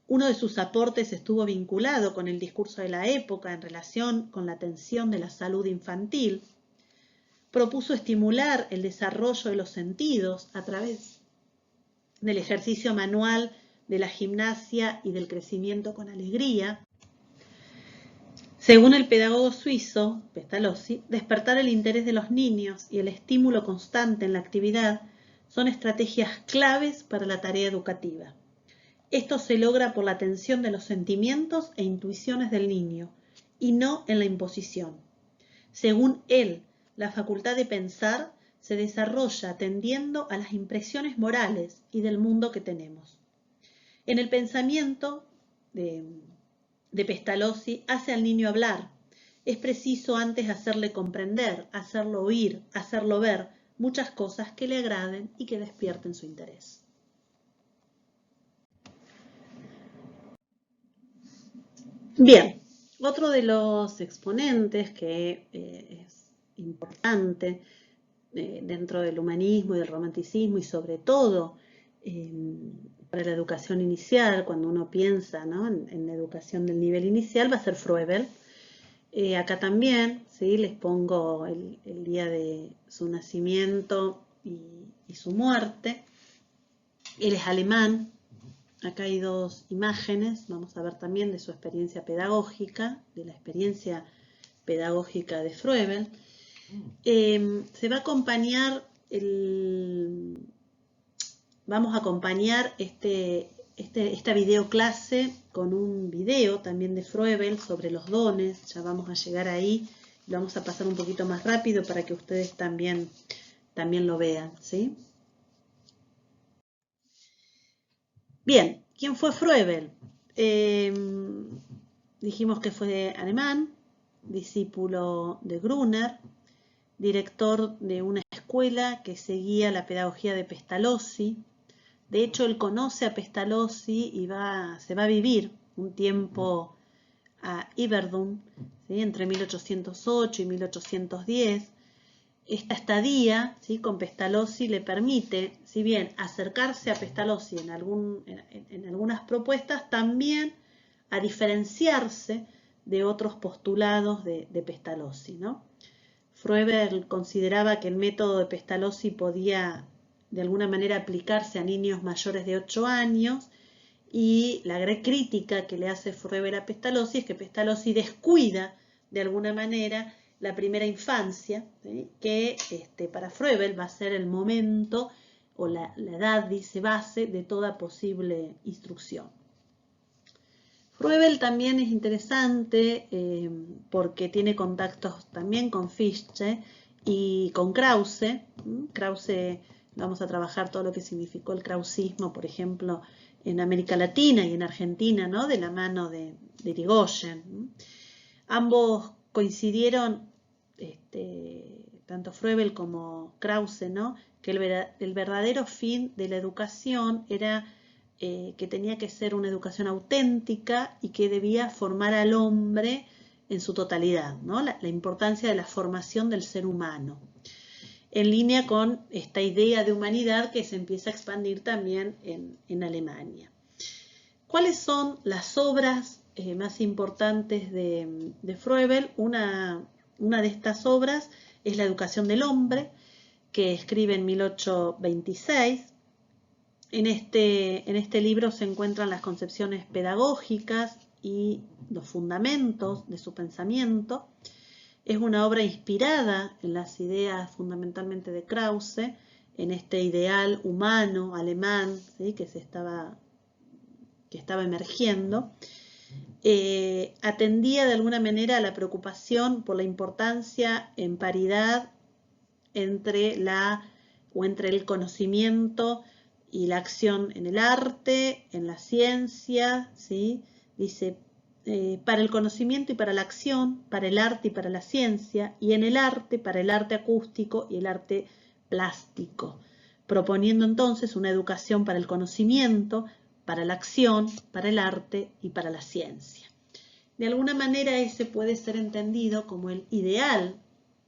Uno de sus aportes estuvo vinculado con el discurso de la época en relación con la atención de la salud infantil. Propuso estimular el desarrollo de los sentidos a través del ejercicio manual, de la gimnasia y del crecimiento con alegría. Según el pedagogo suizo, Pestalozzi, despertar el interés de los niños y el estímulo constante en la actividad son estrategias claves para la tarea educativa. Esto se logra por la atención de los sentimientos e intuiciones del niño, y no en la imposición. Según él, la facultad de pensar se desarrolla atendiendo a las impresiones morales y del mundo que tenemos. En el pensamiento de Pestalozzi hace al niño hablar. Es preciso antes hacerle comprender, hacerlo oír, hacerlo ver muchas cosas que le agraden y que despierten su interés. Bien, otro de los exponentes que es importante dentro del humanismo y del romanticismo y sobre todo para la educación inicial, cuando uno piensa, ¿no?, en la educación del nivel inicial, va a ser Froebel. Acá también, ¿sí?, les pongo el día de su nacimiento y su muerte. Él es alemán. Acá hay 2 imágenes. Vamos a ver también de su experiencia pedagógica, de la experiencia pedagógica de Froebel. Se va a acompañar vamos a acompañar esta videoclase con un video también de Froebel sobre los dones. Ya vamos a llegar ahí, lo vamos a pasar un poquito más rápido para que ustedes también lo vean, ¿sí? Bien, ¿quién fue Froebel? Dijimos que fue alemán, discípulo de Gruner, director de una escuela que seguía la pedagogía de Pestalozzi. De hecho, él conoce a Pestalozzi y se va a vivir un tiempo a Yverdon, ¿sí? Entre 1808 y 1810. Esta estadía, ¿sí?, con Pestalozzi le permite, si bien acercarse a Pestalozzi en algunas propuestas, también a diferenciarse de otros postulados de Pestalozzi, ¿no? Froebel consideraba que el método de Pestalozzi podía de alguna manera aplicarse a niños mayores de 8 años, y la gran crítica que le hace Froebel a Pestalozzi es que Pestalozzi descuida de alguna manera la primera infancia, ¿sí?, que para Froebel va a ser el momento o la edad, dice, base de toda posible instrucción. Froebel también es interesante porque tiene contactos también con Fichte y con Krause. Krause, vamos a trabajar todo lo que significó el krausismo, por ejemplo, en América Latina y en Argentina, ¿no?, de la mano de Irigoyen. Ambos coincidieron, tanto Froebel como Krause, ¿no?, que el verdadero fin de la educación era que tenía que ser una educación auténtica y que debía formar al hombre en su totalidad, ¿no?, la importancia de la formación del ser humano, en línea con esta idea de humanidad que se empieza a expandir también en Alemania. ¿Cuáles son las obras más importantes de Froebel? Una de estas obras es La educación del hombre, que escribe en 1826. En este libro se encuentran las concepciones pedagógicas y los fundamentos de su pensamiento. Es una obra inspirada en las ideas fundamentalmente de Krause, en este ideal humano alemán, ¿sí?, que estaba emergiendo. Atendía de alguna manera a la preocupación por la importancia en paridad entre el conocimiento y la acción en el arte, en la ciencia, ¿sí? Dice, para el conocimiento y para la acción, para el arte y para la ciencia, y en el arte, para el arte acústico y el arte plástico, proponiendo entonces una educación para el conocimiento, para la acción, para el arte y para la ciencia. De alguna manera ese puede ser entendido como el ideal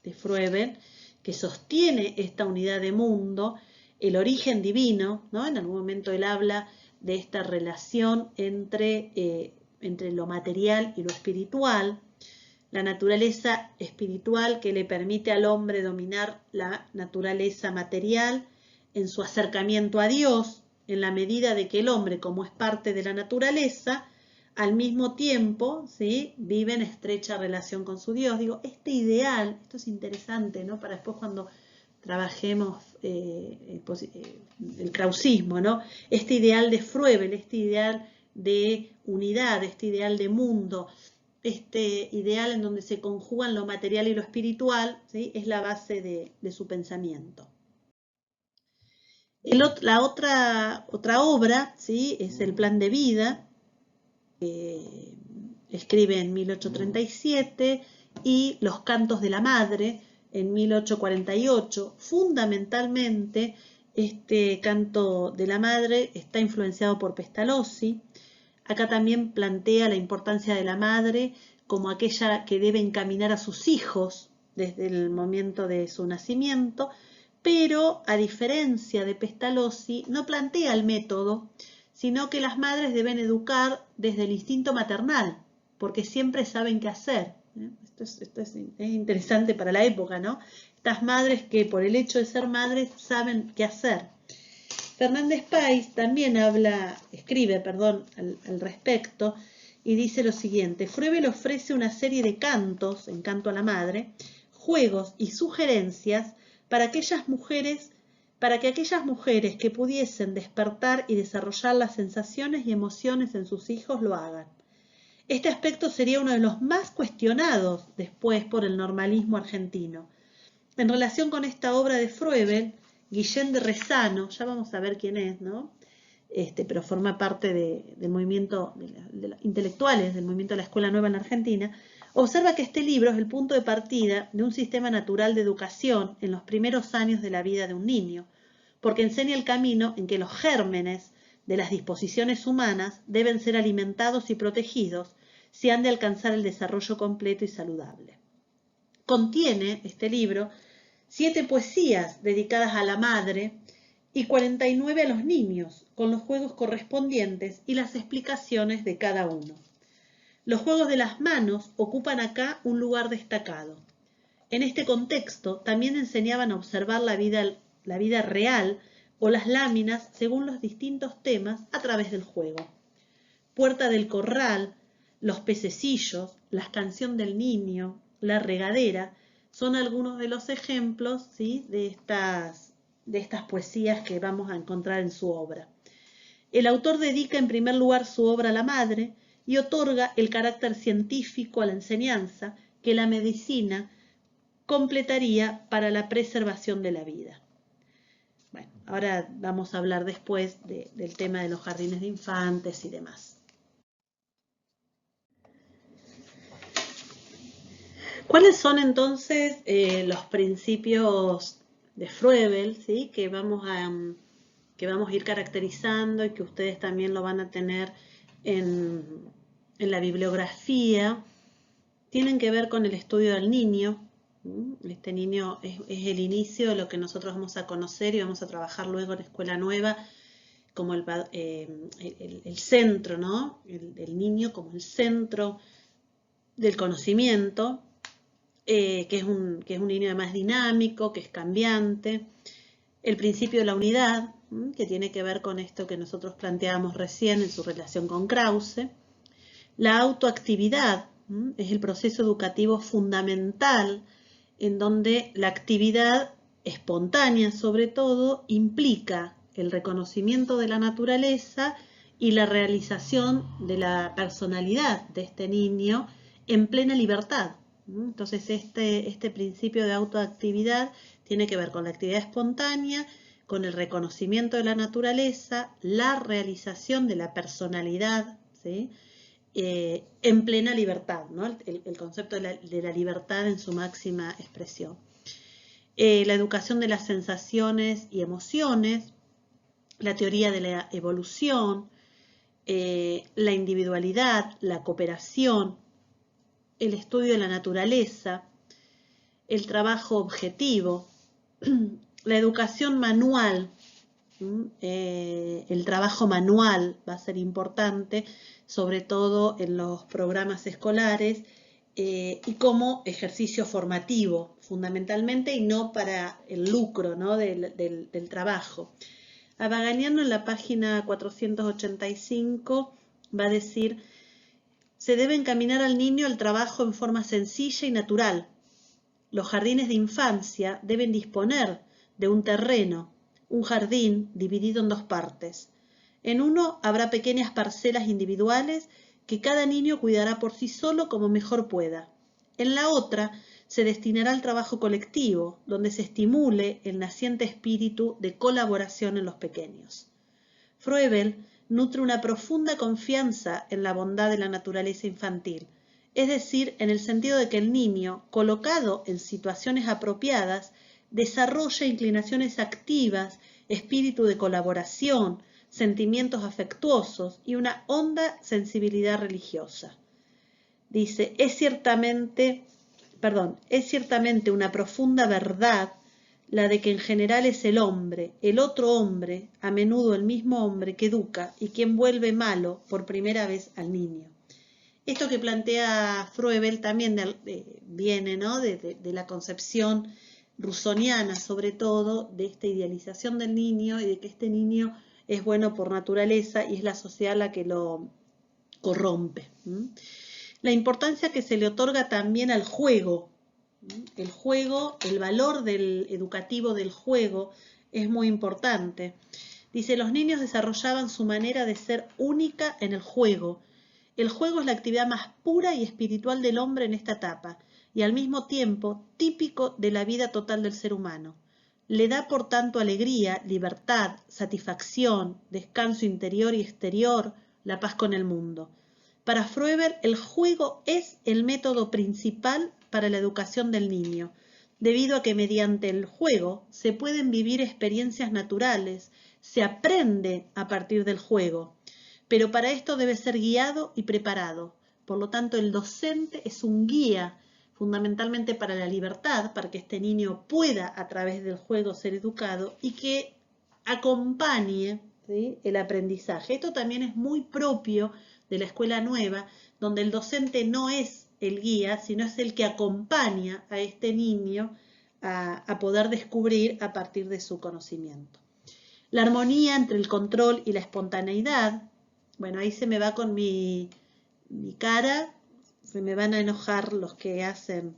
de Froebel, que sostiene esta unidad de mundo, el origen divino, ¿no? En algún momento él habla de esta relación entre lo material y lo espiritual, la naturaleza espiritual que le permite al hombre dominar la naturaleza material en su acercamiento a Dios, en la medida de que el hombre, como es parte de la naturaleza, al mismo tiempo, ¿sí?, vive en estrecha relación con su Dios. Digo, este ideal, esto es interesante, ¿no?, para después cuando trabajemos el krausismo, ¿no?, este ideal de Froebel, este ideal de unidad, este ideal de mundo, este ideal en donde se conjugan lo material y lo espiritual, ¿sí?, es la base de su pensamiento. La otra obra, ¿sí?, es El plan de vida, que escribe en 1837, y Los cantos de la madre, en 1848. Fundamentalmente, este canto de la madre está influenciado por Pestalozzi. Acá también plantea la importancia de la madre como aquella que debe encaminar a sus hijos desde el momento de su nacimiento, pero a diferencia de Pestalozzi, no plantea el método, sino que las madres deben educar desde el instinto maternal, porque siempre saben qué hacer. Esto es interesante para la época, ¿no? Estas madres que por el hecho de ser madres saben qué hacer. Fernández Páez también escribe al respecto, y dice lo siguiente: Froebel ofrece una serie de cantos, en canto a la madre, juegos y sugerencias para que aquellas mujeres que pudiesen despertar y desarrollar las sensaciones y emociones en sus hijos lo hagan. Este aspecto sería uno de los más cuestionados después por el normalismo argentino. En relación con esta obra de Froebel, Guillén de Rezano, ya vamos a ver quién es, ¿no?, pero forma parte del movimiento de los intelectuales, del movimiento de la Escuela Nueva en la Argentina, observa que este libro es el punto de partida de un sistema natural de educación en los primeros años de la vida de un niño, porque enseña el camino en que los gérmenes de las disposiciones humanas deben ser alimentados y protegidos si han de alcanzar el desarrollo completo y saludable. Contiene este libro 7 poesías dedicadas a la madre y 49 a los niños, con los juegos correspondientes y las explicaciones de cada uno. Los juegos de las manos ocupan acá un lugar destacado. En este contexto también enseñaban a observar la vida real o las láminas según los distintos temas a través del juego. Puerta del corral, los pececillos, la canción del niño, la regadera, son algunos de los ejemplos, ¿sí?, de estas poesías que vamos a encontrar en su obra. El autor dedica en primer lugar su obra a la madre y otorga el carácter científico a la enseñanza que la medicina completaría para la preservación de la vida. Bueno, ahora vamos a hablar después del tema de los jardines de infantes y demás. ¿Cuáles son entonces los principios de Froebel, ¿sí?, que vamos a ir caracterizando y que ustedes también lo van a tener en la bibliografía? Tienen que ver con el estudio del niño. Este niño es el inicio de lo que nosotros vamos a conocer y vamos a trabajar luego en Escuela Nueva como el centro, ¿no? El niño como el centro del conocimiento, que es un niño además dinámico, que es cambiante. El principio de la unidad, que tiene que ver con esto que nosotros planteábamos recién en su relación con Krause. La autoactividad es el proceso educativo fundamental en donde la actividad espontánea, sobre todo, implica el reconocimiento de la naturaleza y la realización de la personalidad de este niño en plena libertad. Entonces, este principio de autoactividad tiene que ver con la actividad espontánea, con el reconocimiento de la naturaleza, la realización de la personalidad, ¿sí?, en plena libertad, ¿no? El concepto de la libertad en su máxima expresión. La educación de las sensaciones y emociones, la teoría de la evolución, la individualidad, la cooperación, el estudio de la naturaleza, el trabajo objetivo, la educación manual. El trabajo manual va a ser importante, sobre todo en los programas escolares y como ejercicio formativo, fundamentalmente, y no para el lucro, ¿no?, del trabajo. Abaganiano en la página 485 va a decir: se debe encaminar al niño al trabajo en forma sencilla y natural. Los jardines de infancia deben disponer de un terreno, un jardín dividido en 2 partes. En uno habrá pequeñas parcelas individuales que cada niño cuidará por sí solo como mejor pueda. En la otra se destinará al trabajo colectivo, donde se estimule el naciente espíritu de colaboración en los pequeños. Froebel nutre una profunda confianza en la bondad de la naturaleza infantil, es decir, en el sentido de que el niño, colocado en situaciones apropiadas, desarrolla inclinaciones activas, espíritu de colaboración, sentimientos afectuosos y una honda sensibilidad religiosa. Dice, es ciertamente una profunda verdad la de que en general es el hombre, el otro hombre, a menudo el mismo hombre que educa y quien vuelve malo por primera vez al niño. Esto que plantea Froebel también viene, ¿no?, de la concepción rusoniana, sobre todo, de esta idealización del niño y de que este niño es bueno por naturaleza y es la sociedad la que lo corrompe. La importancia que se le otorga también al juego. El juego, el valor educativo del juego es muy importante. Dice, los niños desarrollaban su manera de ser única en el juego. El juego es la actividad más pura y espiritual del hombre en esta etapa y al mismo tiempo típico de la vida total del ser humano. Le da por tanto alegría, libertad, satisfacción, descanso interior y exterior, la paz con el mundo. Para Froebel, el juego es el método principal para la educación del niño, debido a que mediante el juego se pueden vivir experiencias naturales, se aprende a partir del juego, pero para esto debe ser guiado y preparado. Por lo tanto, el docente es un guía fundamentalmente para la libertad, para que este niño pueda a través del juego ser educado y que acompañe, ¿sí?, el aprendizaje. Esto también es muy propio de la escuela nueva, donde el docente no es el guía, sino es el que acompaña a este niño a poder descubrir a partir de su conocimiento. La armonía entre el control y la espontaneidad. Bueno, ahí se me va con mi cara, se me van a enojar los que hacen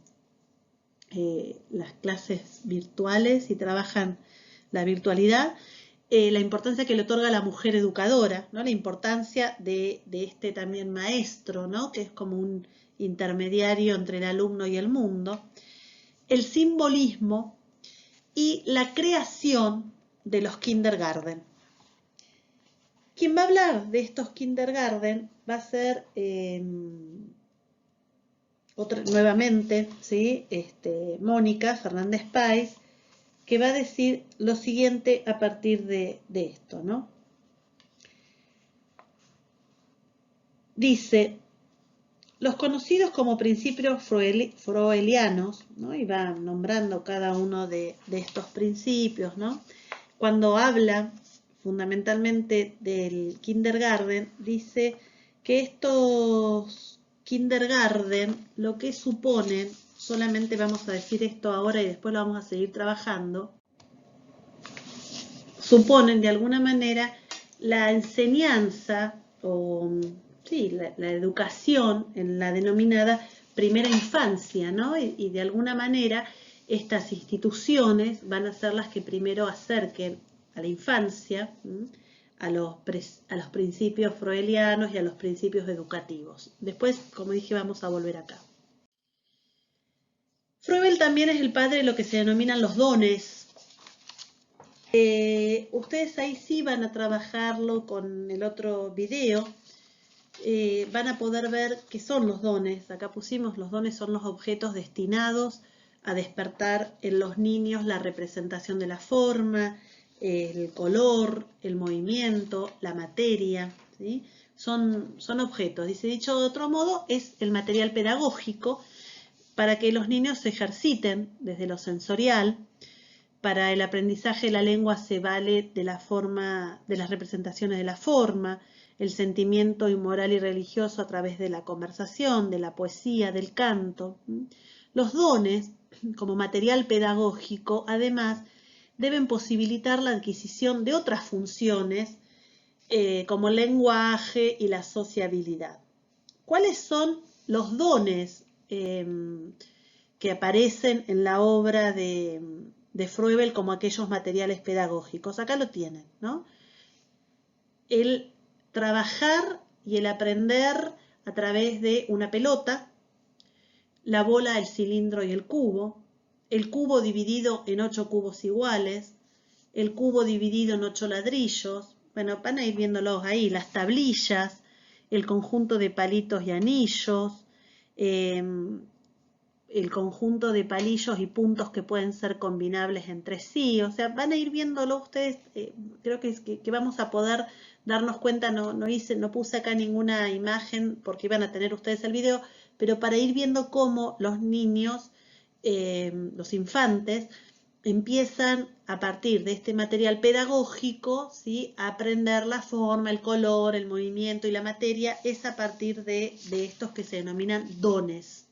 las clases virtuales y trabajan la virtualidad. La importancia que le otorga a la mujer educadora, ¿no? La importancia de este también maestro, ¿no?, que es como un intermediario entre el alumno y el mundo. El simbolismo y la creación de los kindergarten. Quien va a hablar de estos kindergarten va a ser nuevamente, ¿sí?, Mónica Fernández Páez, que va a decir lo siguiente a partir de esto, ¿no? Dice, los conocidos como principios froelianos, ¿no?, y va nombrando cada uno de estos principios, ¿no? Cuando habla fundamentalmente del kindergarten, dice que estos kindergarten lo que suponen, solamente vamos a decir esto ahora y después lo vamos a seguir trabajando, suponen de alguna manera la enseñanza o sí, la educación en la denominada primera infancia, ¿no? Y de alguna manera estas instituciones van a ser las que primero acerquen a la infancia a los principios froelianos y a los principios educativos. Después, como dije, vamos a volver acá. Froebel también es el padre de lo que se denominan los dones. Ustedes ahí sí van a trabajarlo con el otro video. Van a poder ver qué son los dones. Acá pusimos, los dones son los objetos destinados a despertar en los niños la representación de la forma, el color, el movimiento, la materia, ¿sí? Son objetos. Dice, dicho de otro modo, es el material pedagógico para que los niños se ejerciten desde lo sensorial. Para el aprendizaje la lengua se vale de la forma, de las representaciones de la forma, el sentimiento moral y religioso a través de la conversación, de la poesía, del canto. Los dones, como material pedagógico, además, deben posibilitar la adquisición de otras funciones, como el lenguaje y la sociabilidad. ¿Cuáles son los dones que aparecen en la obra de Froebel como aquellos materiales pedagógicos? Acá lo tienen, ¿no? El trabajar y el aprender a través de una pelota, la bola, el cilindro y el cubo dividido en 8 cubos iguales, el cubo dividido en 8 ladrillos, bueno, van a ir viéndolos ahí, las tablillas, el conjunto de palitos y anillos, el conjunto de palillos y puntos que pueden ser combinables entre sí, o sea, van a ir viéndolo ustedes, creo que vamos a poder darnos cuenta, no puse acá ninguna imagen porque iban a tener ustedes el video, pero para ir viendo cómo los niños, los infantes, empiezan a partir de este material pedagógico, ¿sí?, a aprender la forma, el color, el movimiento y la materia, es a partir de estos que se denominan dones.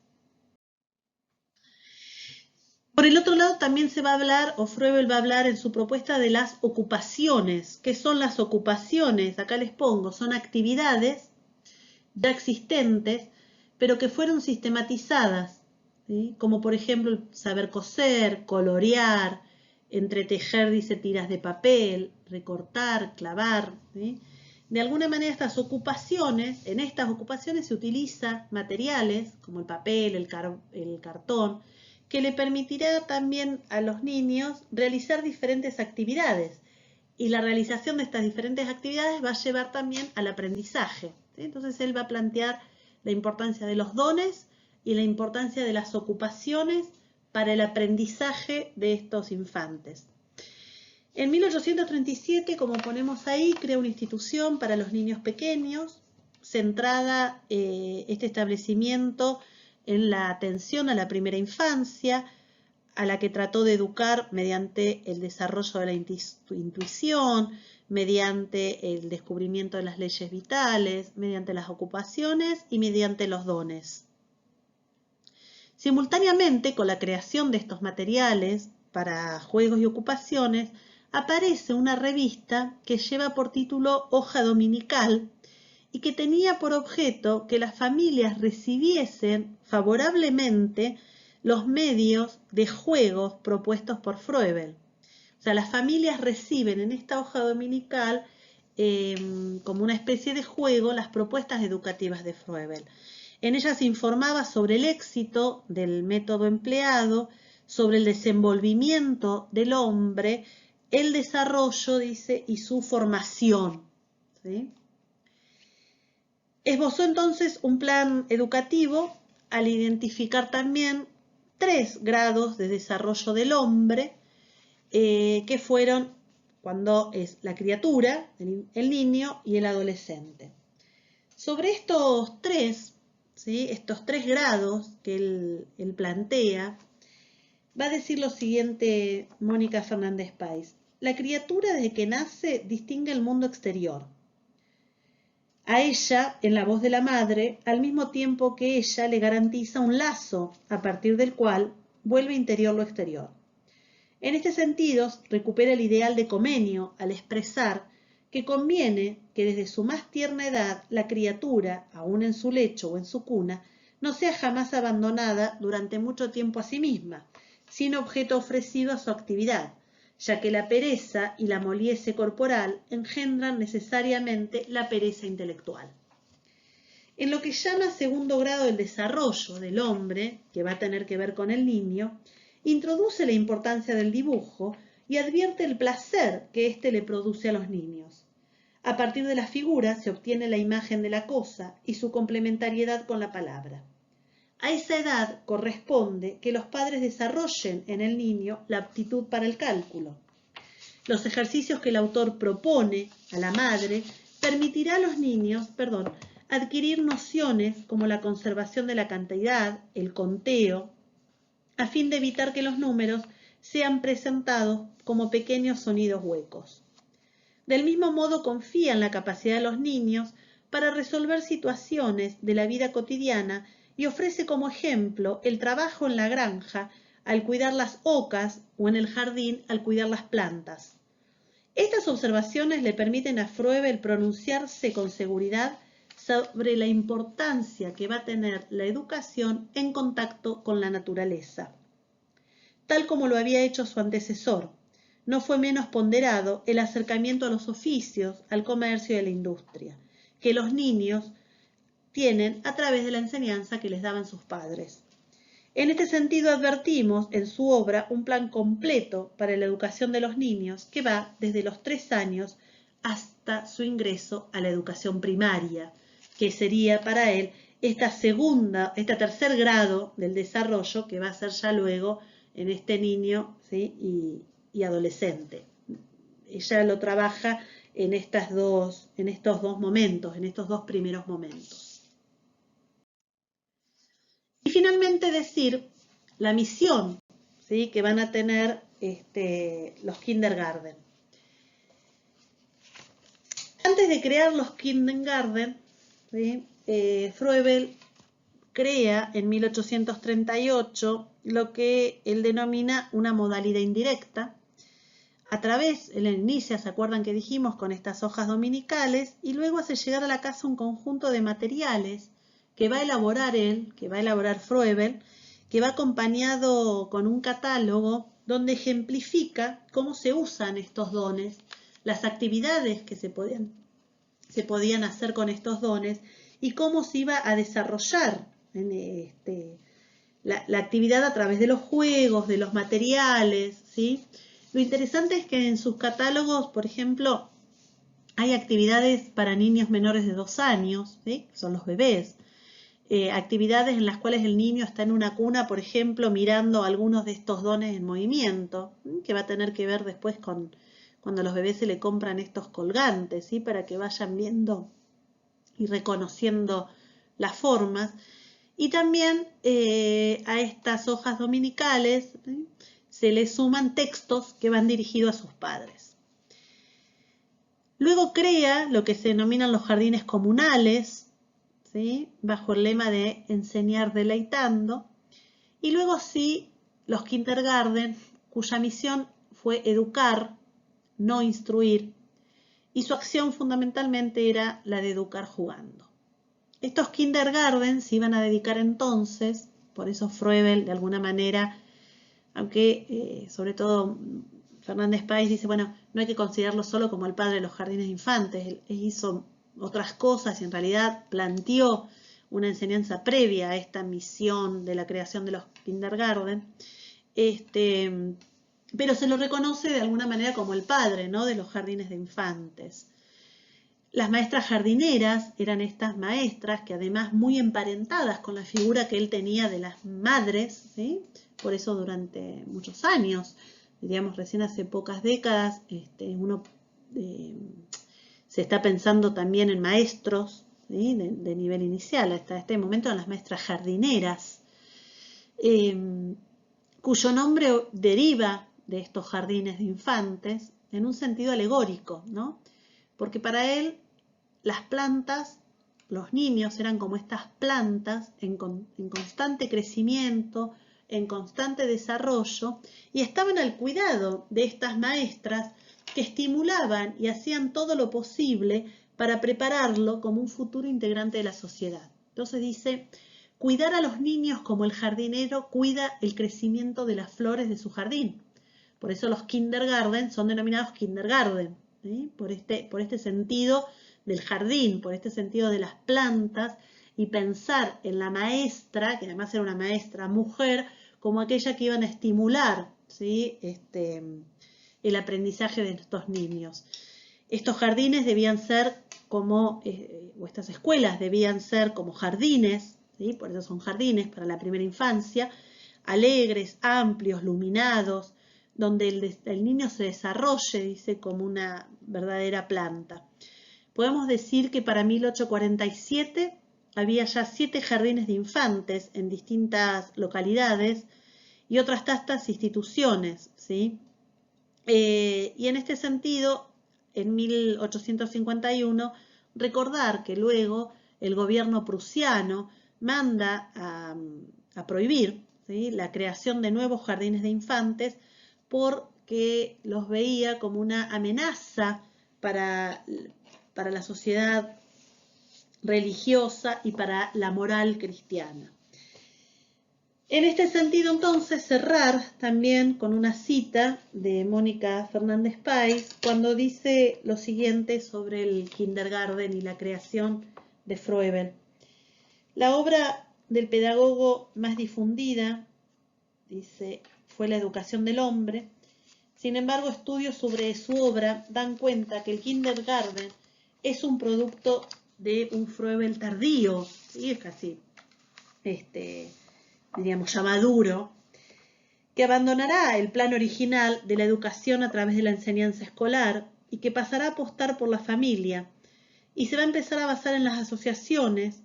Por el otro lado, también se va a hablar, o Froebel va a hablar en su propuesta de las ocupaciones. ¿Qué son las ocupaciones? Acá les pongo, son actividades ya existentes, pero que fueron sistematizadas, ¿sí?, como por ejemplo el saber coser, colorear, entretejer, dice, tiras de papel, recortar, clavar, ¿sí? De alguna manera estas ocupaciones, en estas ocupaciones se utilizan materiales como el papel, el cartón, que le permitirá también a los niños realizar diferentes actividades. Y la realización de estas diferentes actividades va a llevar también al aprendizaje, ¿sí? Entonces él va a plantear la importancia de los dones y la importancia de las ocupaciones para el aprendizaje de estos infantes. En 1837, como ponemos ahí, crea una institución para los niños pequeños, centrada este establecimiento en la atención a la primera infancia, a la que trató de educar mediante el desarrollo de la intuición, mediante el descubrimiento de las leyes vitales, mediante las ocupaciones y mediante los dones. Simultáneamente con la creación de estos materiales para juegos y ocupaciones, aparece una revista que lleva por título Hoja Dominical y que tenía por objeto que las familias recibiesen favorablemente los medios de juegos propuestos por Froebel. O sea, las familias reciben en esta hoja dominical como una especie de juego las propuestas educativas de Froebel. En ella se informaba sobre el éxito del método empleado, sobre el desenvolvimiento del hombre, el desarrollo, dice, y su formación, ¿sí? Esbozó entonces un plan educativo al identificar también 3 grados de desarrollo del hombre, que fueron cuando es la criatura, el niño y el adolescente. Sobre estos 3, ¿sí? Estos 3 grados que él plantea, va a decir lo siguiente Mónica Fernández Páez. La criatura desde que nace distingue el mundo exterior. A ella, en la voz de la madre, al mismo tiempo que ella le garantiza un lazo a partir del cual vuelve interior lo exterior. En este sentido, recupera el ideal de Comenio al expresar que conviene que desde su más tierna edad la criatura, aún en su lecho o en su cuna, no sea jamás abandonada durante mucho tiempo a sí misma, sino objeto ofrecido a su actividad, ya que la pereza y la moliese corporal engendran necesariamente la pereza intelectual. En lo que llama segundo grado del desarrollo del hombre, que va a tener que ver con el niño, introduce la importancia del dibujo y advierte el placer que éste le produce a los niños. A partir de la figura se obtiene la imagen de la cosa y su complementariedad con la palabra. A esa edad corresponde que los padres desarrollen en el niño la aptitud para el cálculo. Los ejercicios que el autor propone a la madre permitirá a los niños, adquirir nociones como la conservación de la cantidad, el conteo, a fin de evitar que los números sean presentados como pequeños sonidos huecos. Del mismo modo confía en la capacidad de los niños para resolver situaciones de la vida cotidiana y ofrece como ejemplo el trabajo en la granja al cuidar las ocas o en el jardín al cuidar las plantas. Estas observaciones le permiten a Froebel pronunciarse con seguridad sobre la importancia que va a tener la educación en contacto con la naturaleza. Tal como lo había hecho su antecesor, no fue menos ponderado el acercamiento a los oficios, al comercio y a la industria, que los niños tienen a través de la enseñanza que les daban sus padres. En este sentido advertimos en su obra un plan completo para la educación de los niños que va desde los 3 años hasta su ingreso a la educación primaria, que sería para él este tercer grado del desarrollo que va a ser ya luego en este niño, ¿sí? y adolescente. Ella lo trabaja en estos dos momentos, en estos 2 primeros momentos. Y finalmente decir la misión, ¿sí? que van a tener los kindergarten. Antes de crear los kindergarten, ¿sí? Froebel crea en 1838 lo que él denomina una modalidad indirecta. Él inicia, ¿se acuerdan que dijimos? Con estas hojas dominicales y luego hace llegar a la casa un conjunto de materiales que va a elaborar Froebel, que va acompañado con un catálogo donde ejemplifica cómo se usan estos dones, las actividades que se podían hacer con estos dones y cómo se iba a desarrollar la actividad a través de los juegos, de los materiales, ¿sí? Lo interesante es que en sus catálogos, por ejemplo, hay actividades para niños menores de 2 años, ¿sí? Son los bebés. Actividades en las cuales el niño está en una cuna, por ejemplo, mirando algunos de estos dones en movimiento, ¿sí? Que va a tener que ver después con cuando a los bebés se le compran estos colgantes, ¿sí? Para que vayan viendo y reconociendo las formas. Y también a estas hojas dominicales, ¿sí?, se le suman textos que van dirigidos a sus padres. Luego crea lo que se denominan los jardines comunales, ¿sí?, bajo el lema de enseñar deleitando. Y luego sí, los kindergarten, cuya misión fue educar, no instruir, y su acción fundamentalmente era la de educar jugando. Estos kindergarten se iban a dedicar entonces, por eso Froebel de alguna manera, aunque sobre todo Fernández Páez dice, bueno, no hay que considerarlo solo como el padre de los jardines de infantes, él hizo otras cosas y en realidad planteó una enseñanza previa a esta misión de la creación de los kindergarten, pero se lo reconoce de alguna manera como el padre, ¿no?, de los jardines de infantes. Las maestras jardineras eran estas maestras que además muy emparentadas con la figura que él tenía de las madres, ¿sí?, por eso durante muchos años, diríamos recién hace pocas décadas, uno se está pensando también en maestros, ¿sí?, de nivel inicial, hasta este momento en las maestras jardineras, cuyo nombre deriva de estos jardines de infantes en un sentido alegórico, ¿no?, porque para él las plantas, los niños eran como estas plantas en constante crecimiento, en constante desarrollo, y estaban al cuidado de estas maestras que estimulaban y hacían todo lo posible para prepararlo como un futuro integrante de la sociedad. Entonces dice, cuidar a los niños como el jardinero cuida el crecimiento de las flores de su jardín. Por eso los kindergarten son denominados kindergarten, ¿sí?, por este sentido del jardín, por este sentido de las plantas, y pensar en la maestra, que además era una maestra mujer, como aquella que iban a estimular, ¿sí?, el aprendizaje de estos niños. Estos jardines debían ser como, o estas escuelas debían ser como jardines, ¿sí?, por eso son jardines para la primera infancia, alegres, amplios, iluminados, donde el niño se desarrolle, dice, como una verdadera planta. Podemos decir que para 1847 había ya 7 jardines de infantes en distintas localidades y otras tantas instituciones, ¿sí? Y en este sentido, en 1851, recordar que luego el gobierno prusiano manda a prohibir, ¿sí?, la creación de nuevos jardines de infantes porque los veía como una amenaza para la sociedad religiosa y para la moral cristiana. En este sentido, entonces, cerrar también con una cita de Mónica Fernández Páez, cuando dice lo siguiente sobre el kindergarten y la creación de Froebel. La obra del pedagogo más difundida, dice, fue La educación del hombre. Sin embargo, estudios sobre su obra dan cuenta que el kindergarten es un producto de un Froebel tardío, ¿sí?, es casi, diríamos, ya maduro, que abandonará el plan original de la educación a través de la enseñanza escolar y que pasará a apostar por la familia y se va a empezar a basar en las asociaciones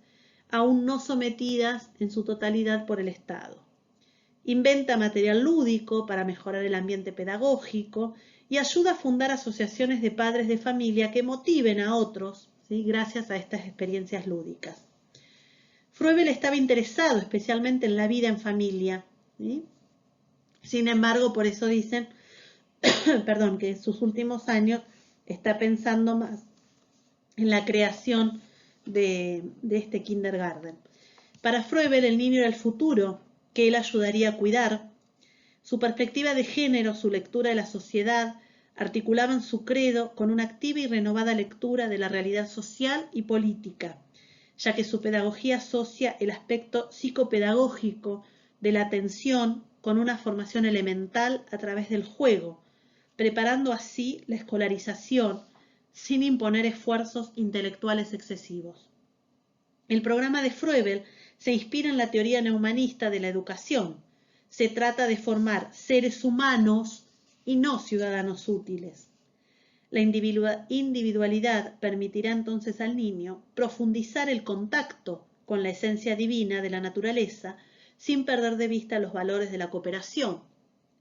aún no sometidas en su totalidad por el Estado. Inventa material lúdico para mejorar el ambiente pedagógico y ayuda a fundar asociaciones de padres de familia que motiven a otros, ¿sí?, gracias a estas experiencias lúdicas. Froebel estaba interesado especialmente en la vida en familia, ¿sí? Sin embargo, por eso dicen perdón, que en sus últimos años está pensando más en la creación de este kindergarten. Para Froebel, el niño era el futuro que él ayudaría a cuidar. Su perspectiva de género, su lectura de la sociedad, articulaban su credo con una activa y renovada lectura de la realidad social y política, ya que su pedagogía asocia el aspecto psicopedagógico de la atención con una formación elemental a través del juego, preparando así la escolarización sin imponer esfuerzos intelectuales excesivos. El programa de Froebel se inspira en la teoría neumanista de la educación. Se trata de formar seres humanos y no ciudadanos útiles. La individualidad permitirá entonces al niño profundizar el contacto con la esencia divina de la naturaleza sin perder de vista los valores de la cooperación.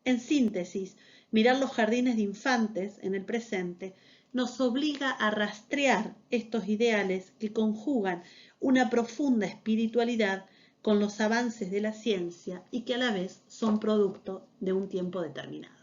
En síntesis, mirar los jardines de infantes en el presente nos obliga a rastrear estos ideales que conjugan una profunda espiritualidad con los avances de la ciencia y que a la vez son producto de un tiempo determinado.